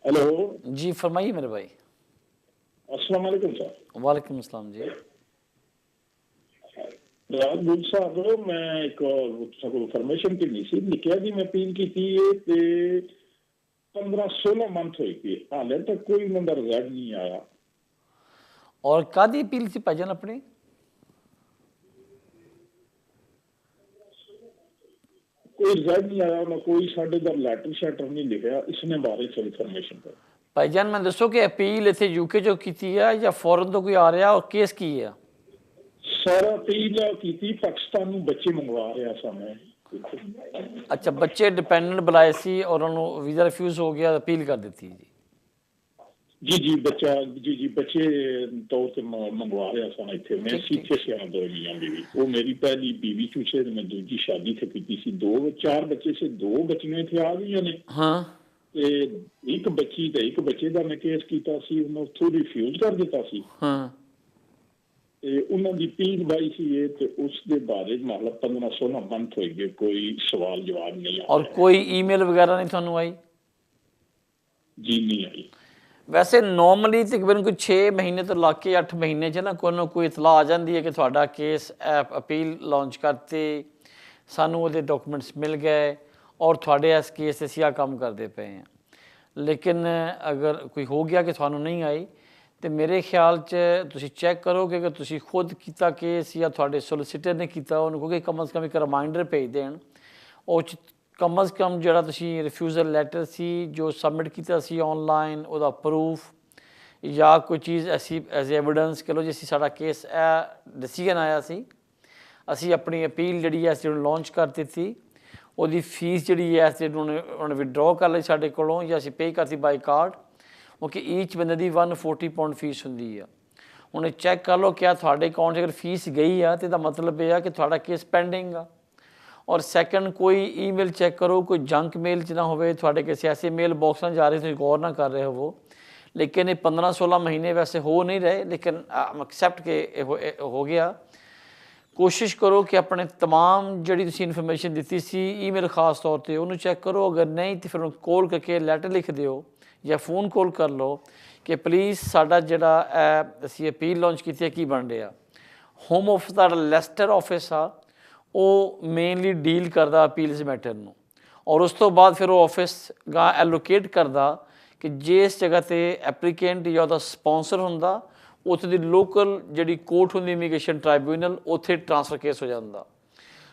हेलो जी फरमाइए मेरे भाई। अस्सलाम वालेकुम सर। वालेकुम अस्सलाम जी। राजगुल साहब, मैं एक इन्फॉर्मेशन की सी लिखिया जी मैं अपील की थी ते 15-16 मंथ हुई थी, हाले तक कोई बंदा रिजल्ट नहीं आया। और कादी अपील थी भाईजान अपनी? कोई रिजल्ट नहीं आया ना, कोई साढ़े दर लेटर शेटर नहीं लिखा इसने बारे च इन्फॉर्मेशन कर। भाईजान मैं दसो कि अपील इतने यूके जो की है या फॉरन तो कोई आ रहा और केस की है? सारा अपील की पाकिस्तान बच्चे मंगवा रहा सामने। अच्छा, बच्चे डिपेंडेंट बुलाए सी और उन्होंने वीज़ा रिफ्यूज़ हो गया, अपील कर देती जी। जी बच्चा जी बच्चे तौर से मंगवा रहा सा इतने। मैं सीखे से आना 2 मियां बीवी, वो मेरी पहली बीवी चूसे मैं दूसरी शादी थे की सी। 4 बच्चे से 2 बच्चियां थे आ गई ने। हाँ ते एक बच्ची ते एक बच्चे दा मैं केस कीता सी, उन्होंने थोड़ी रिफ्यूज कर दिता सी। हाँ ते उन्होंने दी पील बाई सी ये ते उस दे बारे मतलब 15-16 मंथ हो गए कोई सवाल जवाब नहीं आया। और कोई ईमेल वगैरह नहीं थानू आई? जी नहीं आई। वैसे नॉर्मली तकरीबन कोई 6 महीने तो ला के 8 महीने च ना कोई ना कोई इतला आ जाती है कि थोड़ा केस अपील लॉन्च करते, सानू वो डॉक्यूमेंट्स मिल गए और थोड़े इस केस से सिया काम करते पे हैं। लेकिन अगर कोई हो गया कि थानू नहीं आई तो मेरे ख्याल च तुसी चेक करो कि अगर तुसी खुद किया केस या थोड़े सोलिसिटर ने किया, उन्होंने कम से कम एक रिमाइंडर भेज देन और कम से कम जो रिफ्यूज़ल लैटर सी जो सबमिट किया सी ऑनलाइन वो प्रूफ या कोई चीज़ ऐसी एज एविडेंस कह लो जिस साड़ा केस डिसीजन आया सी, असी अपनी अपील जी लॉन्च कर दी, वो फीस जी है उन्होंने विड्रॉ कर ली साढ़े को या असी पे करती बाई कार्ड, क्योंकि ईच बंदे की 140 पाउंड फीस होंगी है। उन्हें चैक कर लो क्या थोड़े अकाउंट अगर फीस गई है तो मतलब यह है कि थोड़ा केस पेंडिंग आ। और सैकेंड कोई ईमेल चैक करो कोई जंक मेल च ना हो, थोड़े किसी ऐसे मेल बॉक्स ना जा रहे तुम गौर ना कर रहे हो वो। लेकिन ये 15-16 महीने वैसे हो नहीं रहे, लेकिन एक्सेप्ट के हो गया। कोशिश करो कि अपने तमाम जी तुम इन्फॉर्मेशन दी सी ईमेल खास तौर पर उन्होंने चैक करो, अगर नहीं तो फिर कॉल करके लैटर लिख दो या फोन कॉल कर लो कि प्लीज़ साडा जिहड़ा असी अपील लॉन्च की की बन रहा। होम ऑफिस का लैस्टर ऑफिस आ ਉਹ ਮੇਨਲੀ ਡੀਲ ਕਰਦਾ ਅਪੀਲਸ ਮੈਟਰ ਨੂੰ, ਔਰ ਉਸ ਤੋਂ ਬਾਅਦ ਫਿਰ ਉਹ ਆਫਿਸ ਗਾ ਐਲੋਕੇਟ ਕਰਦਾ ਕਿ ਜਿਸ ਜਗ੍ਹਾ ਤੇ ਐਪਲੀਕੈਂਟ ਜਾਂ ਉਹਦਾ ਸਪਾਂਸਰ ਹੁੰਦਾ ਉੱਥੇ ਦੀ ਲੋਕਲ ਜਿਹੜੀ ਕੋਰਟ ਹੁੰਦੀ ਇਮੀਗ੍ਰੇਸ਼ਨ ਟ੍ਰਾਈਬਿਊਨਲ, ਉੱਥੇ ਟ੍ਰਾਂਸਫਰ ਕੇਸ ਹੋ ਜਾਂਦਾ।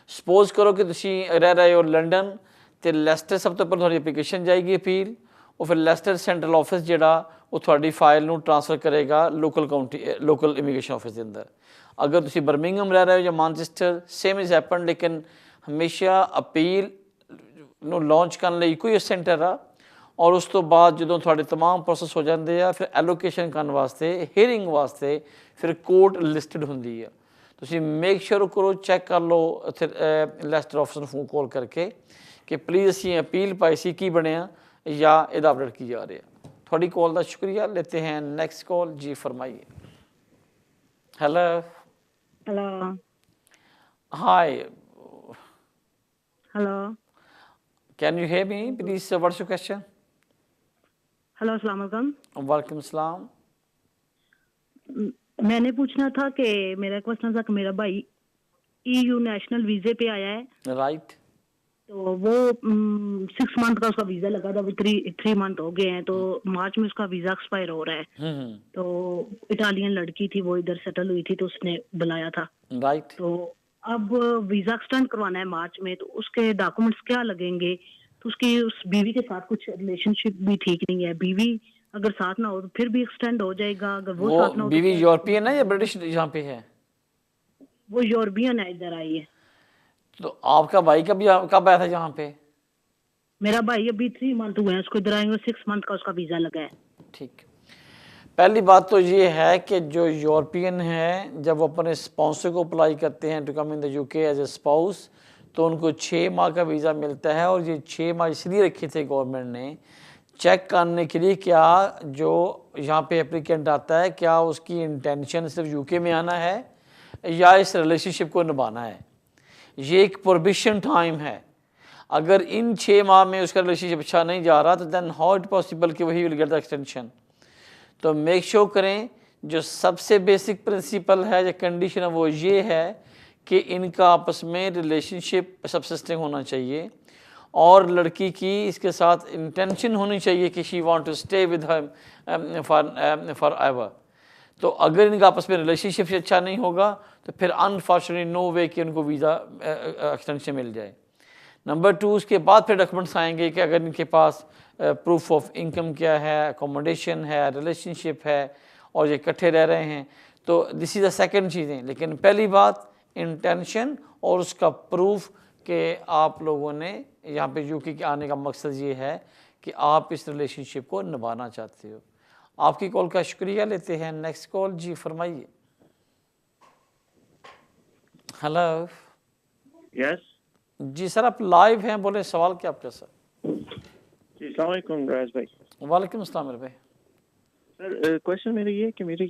ਸਪੋਜ਼ ਕਰੋ ਕਿ ਤੁਸੀਂ ਰਹਿ ਰਹੇ ਹੋ ਲੰਡਨ ਤੇ ਲੈਸਟਰ, ਸਭ ਤੋਂ ਪਹਿਲਾਂ ਤੁਹਾਡੀ ਐਪਲੀਕੇਸ਼ਨ ਜਾਏਗੀ ਅਪੀਲ, ਉਹ ਫਿਰ ਲੈਸਟਰ ਸੈਂਟਰਲ ਆਫਿਸ ਜਿਹੜਾ ਉਹ ਤੁਹਾਡੀ ਫਾਈਲ ਨੂੰ ਟ੍ਰਾਂਸਫਰ ਕਰੇਗਾ ਲੋਕਲ ਇਮੀਗ੍ਰੇਸ਼ਨ ਆਫਿਸ ਦੇ ਅੰਦਰ। ਅਗਰ ਤੁਸੀਂ ਬਰਮਿੰਗਮ ਰਹਿ ਰਹੇ ਹੋ ਜਾਂ ਮਾਨਚੈਸਟਰ, ਸੇਮ ਇਜ਼ ਹੈਪਨ, ਲੇਕਿਨ ਹਮੇਸ਼ਾ ਅਪੀਲ ਨੂੰ ਲਾਂਚ ਕਰਨ ਲਈ ਇੱਕੋ ਹੀ ਸੈਂਟਰ ਆ, ਔਰ ਉਸ ਤੋਂ ਬਾਅਦ ਜਦੋਂ ਤੁਹਾਡੇ ਤਮਾਮ ਪ੍ਰੋਸੈਸ ਹੋ ਜਾਂਦੇ ਆ ਫਿਰ ਐਲੋਕੇਸ਼ਨ ਕਰਨ ਵਾਸਤੇ, ਹੀਅਰਿੰਗ ਵਾਸਤੇ ਫਿਰ ਕੋਰਟ ਲਿਸਟਡ ਹੁੰਦੀ ਆ। ਤੁਸੀਂ ਮੇਕ ਸ਼ੋਰ ਕਰੋ, ਚੈੱਕ ਕਰ ਲਓ ਉੱਥੇ ਲੈਸਟਰ ਆਫਿਸ ਨੂੰ ਫੋਨ ਕਾਲ ਕਰਕੇ ਕਿ ਪਲੀਜ਼ ਅਸੀਂ ਅਪੀਲ ਪਾਈ ਸੀ, ਕੀ ਬਣਿਆ ਜਾਂ ਇਹਦਾ ਅਪਡੇਟ ਕੀ ਜਾ ਰਿਹਾ। थोड़ी कॉल का शुक्रिया। लेते हैं नेक्स्ट कॉल। जी फरमाइए। Hello hello hi hello can you hear me please, what's your question? Hello अस्सलाम वालेकुम। वालेकुम सलाम। मैंने पूछना था कि मेरा क्वेश्चन था कि मेरा भाई EU नेशनल वीजे पे आया है, राइट, तो वो 6 मंथ का उसका वीजा लगा था, अभी 3 मंथ हो गए हैं, तो मार्च में उसका वीजा एक्सपायर हो रहा है। तो इटालियन लड़की थी, वो इधर सेटल हुई थी, तो उसने बुलाया था, राइट। तो अब वीजा एक्सटेंड करवाना है मार्च में, तो उसके डॉक्यूमेंट्स क्या लगेंगे? तो उसकी उस बीवी के साथ कुछ रिलेशनशिप भी ठीक नहीं है, बीवी अगर साथ ना हो तो फिर भी एक्सटेंड हो जाएगा, अगर वो साथ ना हो बीवी तो यूरोपियन है या ब्रिटिश यहाँ पे है? वो यूरोपियन है, इधर आई है। तो आपका भाई कब आया था यहाँ पे? मेरा भाई अभी 3 मंथ हुए हैं उसको इधर आएंगे, 6 मंथ का उसका वीजा लगा है। ठीक। पहली बात तो ये है कि जो यूरोपियन है जब वो अपने स्पॉन्सर को अप्लाई करते हैं to come in the UK as a spouse, तो उनको 6 माह का वीज़ा मिलता है। और ये 6 माह इसलिए रखे थे गवर्नमेंट ने, चेक करने के लिए क्या जो यहाँ पे एप्लीकेंट आता है क्या उसकी इंटेंशन सिर्फ यूके में आना है या इस रिलेशनशिप को निभाना है। ये एक प्रोबिशन टाइम है। अगर इन 6 माह में उसका रिलेशनशिप अच्छा नहीं जा रहा तो देन हाउ इट पॉसिबल कि वही विल गेट द एक्सटेंशन। तो मेक श्योर करें, जो सबसे बेसिक प्रिंसिपल है या कंडीशन है वो ये है कि इनका आपस में रिलेशनशिप सबसिस्टिंग होना चाहिए और लड़की की इसके साथ इंटेंशन होनी चाहिए कि she want to stay with him forever. तो अगर इनका आपस में रिलेशनशिप से अच्छा नहीं होगा तो फिर अनफॉर्चुनेटली नो वे कि उनको वीज़ा एक्सटेंशन मिल जाए। नंबर 2, उसके बाद फिर डॉक्यूमेंट्स आएंगे कि अगर इनके पास प्रूफ ऑफ इनकम क्या है, अकोमोडेशन है, रिलेशनशिप है और ये इकट्ठे रह रहे हैं, तो दिस इज़ द सेकंड चीज़ें। लेकिन पहली बात इंटेंशन और उसका प्रूफ कि आप लोगों ने यहाँ पे यूके के आने का मकसद ये है कि आप इस रिलेशनशिप को निभाना चाहते हो। आपकी कॉल का शुक्रिया। लेते हैं नेक्स्ट कॉल। जी फरमाइए। हेलो यस जी सर, आप लाइव हैं, बोले सवाल क्या आपका सर? जी अस्सलाम वालेकुम राज भाई। वालेकुम अस्सलाम मेरे भाई। सर क्वेश्चन मेरा ये है कि मेरी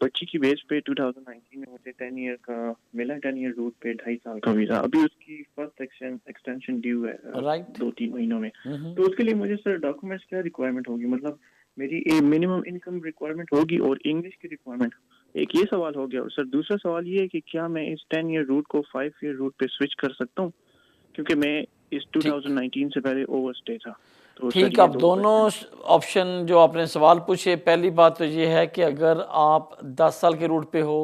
बच्ची की बेस पे 2019 में मुझे 10 ईयर का मिला, 10 ईयर रूट पे 2.5 साल का वीज़ा। अभी उसकी फर्स्ट एक्सटेंशन ड्यू है राइट 2-3 महीनों में। तो उसके लिए मुझे सर डॉक्यूमेंट्स क्या रिक्वायरमेंट होगी? मतलब मेरी मिनिमम इनकम रिक्वायरमेंट होगी और इंग्लिश की रिक्वायरमेंट, एक ये सवाल हो गया। और सर दूसरा सवाल ये है कि क्या मैं इस 10 ईयर रूट को 5 ईयर रूट पे स्विच कर सकता हूँ, क्योंकि मैं इस 2019 से पहले ओवरस्टे था। तो ठीक, आप दोनों ऑप्शन जो आपने सवाल पूछे, पहली बात तो ये है कि अगर आप 10 साल के रूट पे हो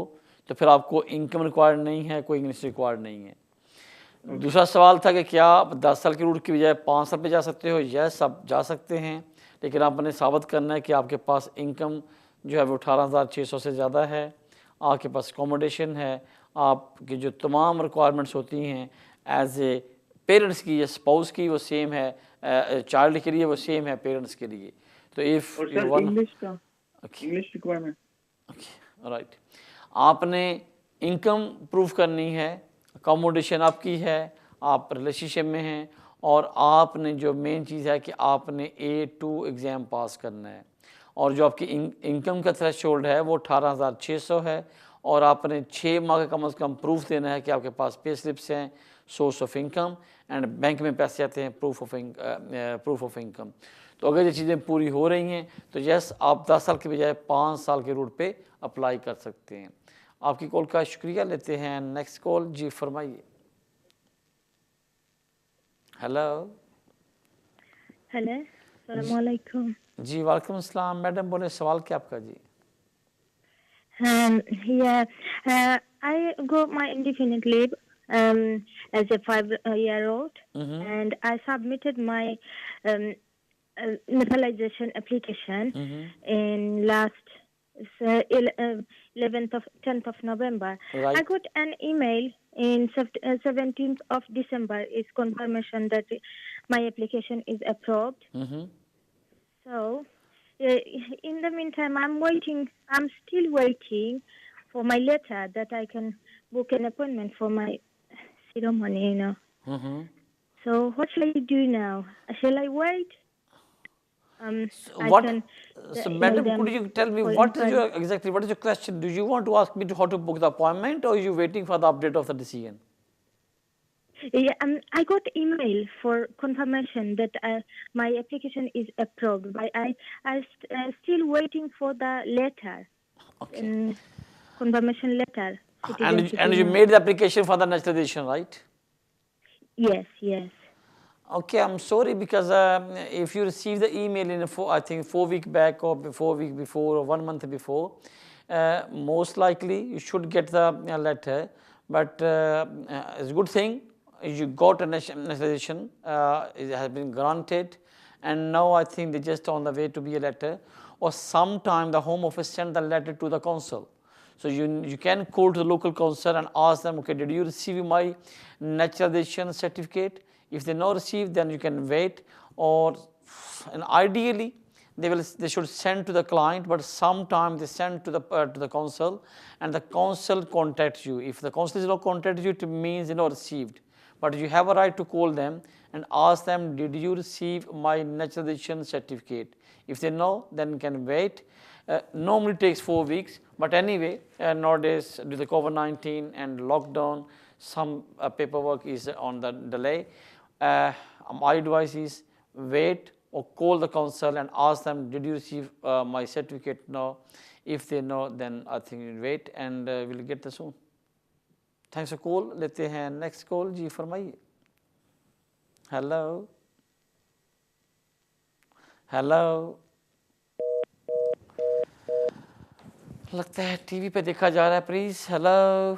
तो फिर आपको इनकम रिक्वायर्ड नहीं है, कोई इंग्लिश रिक्वायर्ड नहीं है। दूसरा सवाल था कि क्या आप 10 साल के रूट की बजाय 5 साल पे जा सकते हो? यस, आप जा सकते हैं, लेकिन आपने साबित करना है कि आपके पास इनकम जो है वो 18,600 से ज़्यादा है, आपके पास अकोमोडेशन है, आपकी जो तमाम रिक्वायरमेंट्स होती हैं एज ए पेरेंट्स की या स्पाउस की वो सेम है, चाइल्ड के लिए वो सेम है पेरेंट्स के लिए। तो इफ़ इंग्लिश का इंग्लिश रिक्वायरमेंट राइट, आपने इनकम प्रूफ करनी है, अकोमोडेशन आपकी है, आप रिलेशनशिप में हैं और आपने जो मेन चीज़ है कि आपने A2 एग्ज़ाम पास करना है और जो आपकी इनकम का थ्रेशोल्ड है वो 18,600 है और आपने 6 माह का कम से कम प्रूफ देना है कि आपके पास पे स्लिप्स हैं, source of income and bank में पैसे आते हैं, प्रूफ ऑफ इनकम। तो अगर ये चीज़ें पूरी हो रही हैं तो यस, आप 10 साल के बजाय 5 साल के रूट पे अप्लाई कर सकते हैं। आपकी कॉल का शुक्रिया। लेते हैं नेक्स्ट कॉल। जी फरमाइए। हेलो हेलो, अस्सलामुअलैकुम। जी वालेकुम अस्सलाम। मैडम बोले, सवाल क्या आपका जी? Yeah, I got my indefinite leave as a 5-year-old, and I submitted my naturalization application in last 10th of November. Right. I got an email in 17th of December. Is confirmation that my application is approved. So, in the meantime, I'm waiting. I'm still waiting for my letter that I can book an appointment for my ceremony. So, what shall I do now? Shall I wait? What? I can. So, email madam, them could you tell me for what is inquiry. what is your question? Do you want to ask me how to book the appointment, or are you waiting for the update of the decision? Yeah, I got email for confirmation that my application is approved, but I still waiting for the letter. Okay. Confirmation letter. And citizenship you email. made the application for the naturalization, right? Yes, yes. Okay, I'm sorry, because if you receive the email in I think 4 weeks back, or 4 weeks before, or 1 month before, most likely you should get the letter. But it's a good thing you got a naturalization. It has been granted, and now I think they're just on the way to be a letter. Or sometime the Home Office send the letter to the consul. So you can call to the local consul and ask them, okay, did you receive my naturalization certificate? If they not receive, then you can wait, and ideally they should send to the client, but sometimes they send to the consul, and the consul contacts you. If the consul is not contacted you, it means not received. But you have a right to call them and ask them, did you receive my naturalization certificate? If they know, then you can wait. Normally takes 4 weeks, but anyway, nowadays due to the COVID-19 and lockdown, some paperwork is on the delay. My advice is wait, or call the consul and ask them, did you receive my certificate? No. If they know, then I think you wait, and we'll get the soon. Thanks for call. लेते हैं next call. जी फरमाइए. Hello. Hello. लगता है टीवी पे देखा जा रहा है. प्लीज. हेलो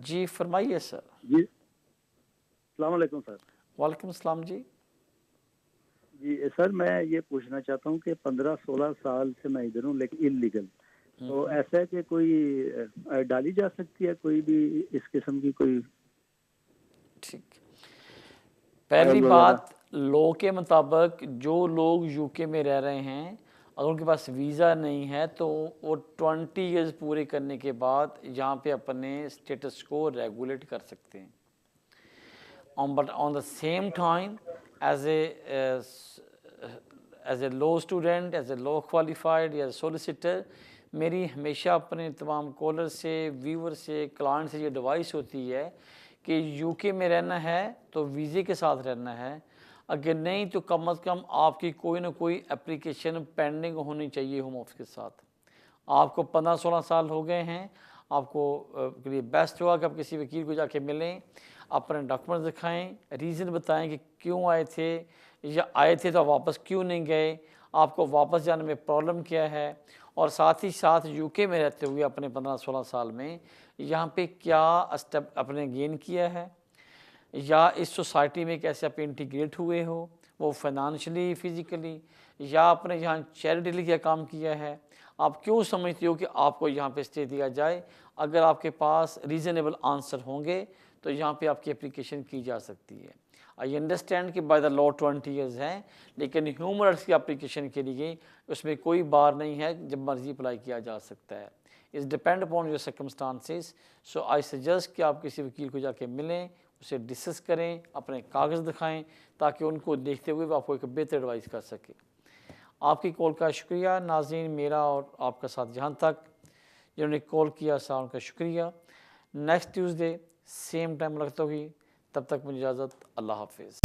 जी फरमाइए सर. जी अस्सलाम वालेकुम सर. वालेकुम अस्सलाम जी. जी सर, मैं ये पूछना चाहता हूँ कि 15-16 साल से मैं इधर हूँ, लेकिन इलीगल. तो ऐसा है कि कोई डाली जा सकती है कोई भी इस किस्म की कोई? ठीक. पहली बात, लॉ के मुताबिक जो लोग यूके में रह रहे हैं, अगर उनके पास वीज़ा नहीं है तो वो 20 ईयर्स पूरे करने के बाद यहाँ पे अपने स्टेटस को रेगुलेट कर सकते हैं. But on the same time as a law student, as a law qualified या सोलिसिटर, मेरी हमेशा अपने तमाम कॉलर से, व्यूवर से, क्लाइंट से ये एडवाइस होती है कि यूके में रहना है तो वीज़े के साथ रहना है. अगर नहीं तो कम अज़ कम आपकी कोई ना कोई एप्लीकेशन पेंडिंग होनी चाहिए होम ऑफिस के साथ. आपको 15-16 साल हो गए हैं, आपको के लिए बेस्ट होगा कि आप किसी वकील को जाके मिलें, अपने डॉक्यूमेंट्स दिखाएं, रीज़न बताएं कि क्यों आए थे, या आए थे तो वापस क्यों नहीं गए, आपको वापस जाने में प्रॉब्लम क्या है, और साथ ही साथ यूके में रहते हुए अपने 15-16 साल में यहाँ पे क्या स्टेप अपने गेन किया है, या इस सोसाइटी में कैसे आप इंटीग्रेट हुए हो, वो फाइनेंशियली, फिज़िकली, या आपने यहाँ चैरिटी क्या काम किया है, आप क्यों समझते हो कि आपको यहाँ पे स्टे दिया जाए. अगर आपके पास रीज़नेबल आंसर होंगे तो यहाँ पे आपकी एप्लीकेशन की जा सकती है. आई अंडरस्टैंड कि बाय द लॉ 20 ईयर्स हैं, लेकिन ह्यूमन राइट्स की एप्लीकेशन के लिए उसमें कोई बार नहीं है, जब मर्जी अप्लाई किया जा सकता है. It's depend upon your circumstances. So I suggest कि आप किसी वकील को जाके मिलें, उसे डिस्कस करें, अपने कागज़ दिखाएं, ताकि उनको देखते हुए वो आपको एक बेहतर एडवाइस कर सके. आपकी कॉल का शुक्रिया नाज़रीन. मेरा और आपका साथ जहाँ तक जिन्होंने कॉल किया सारा उनका शुक्रिया. नेक्स्ट ट्यूसडे सेम टाइम लगता होगी. तब तक मुझे इजाज़त. अल्लाह हाफिज़.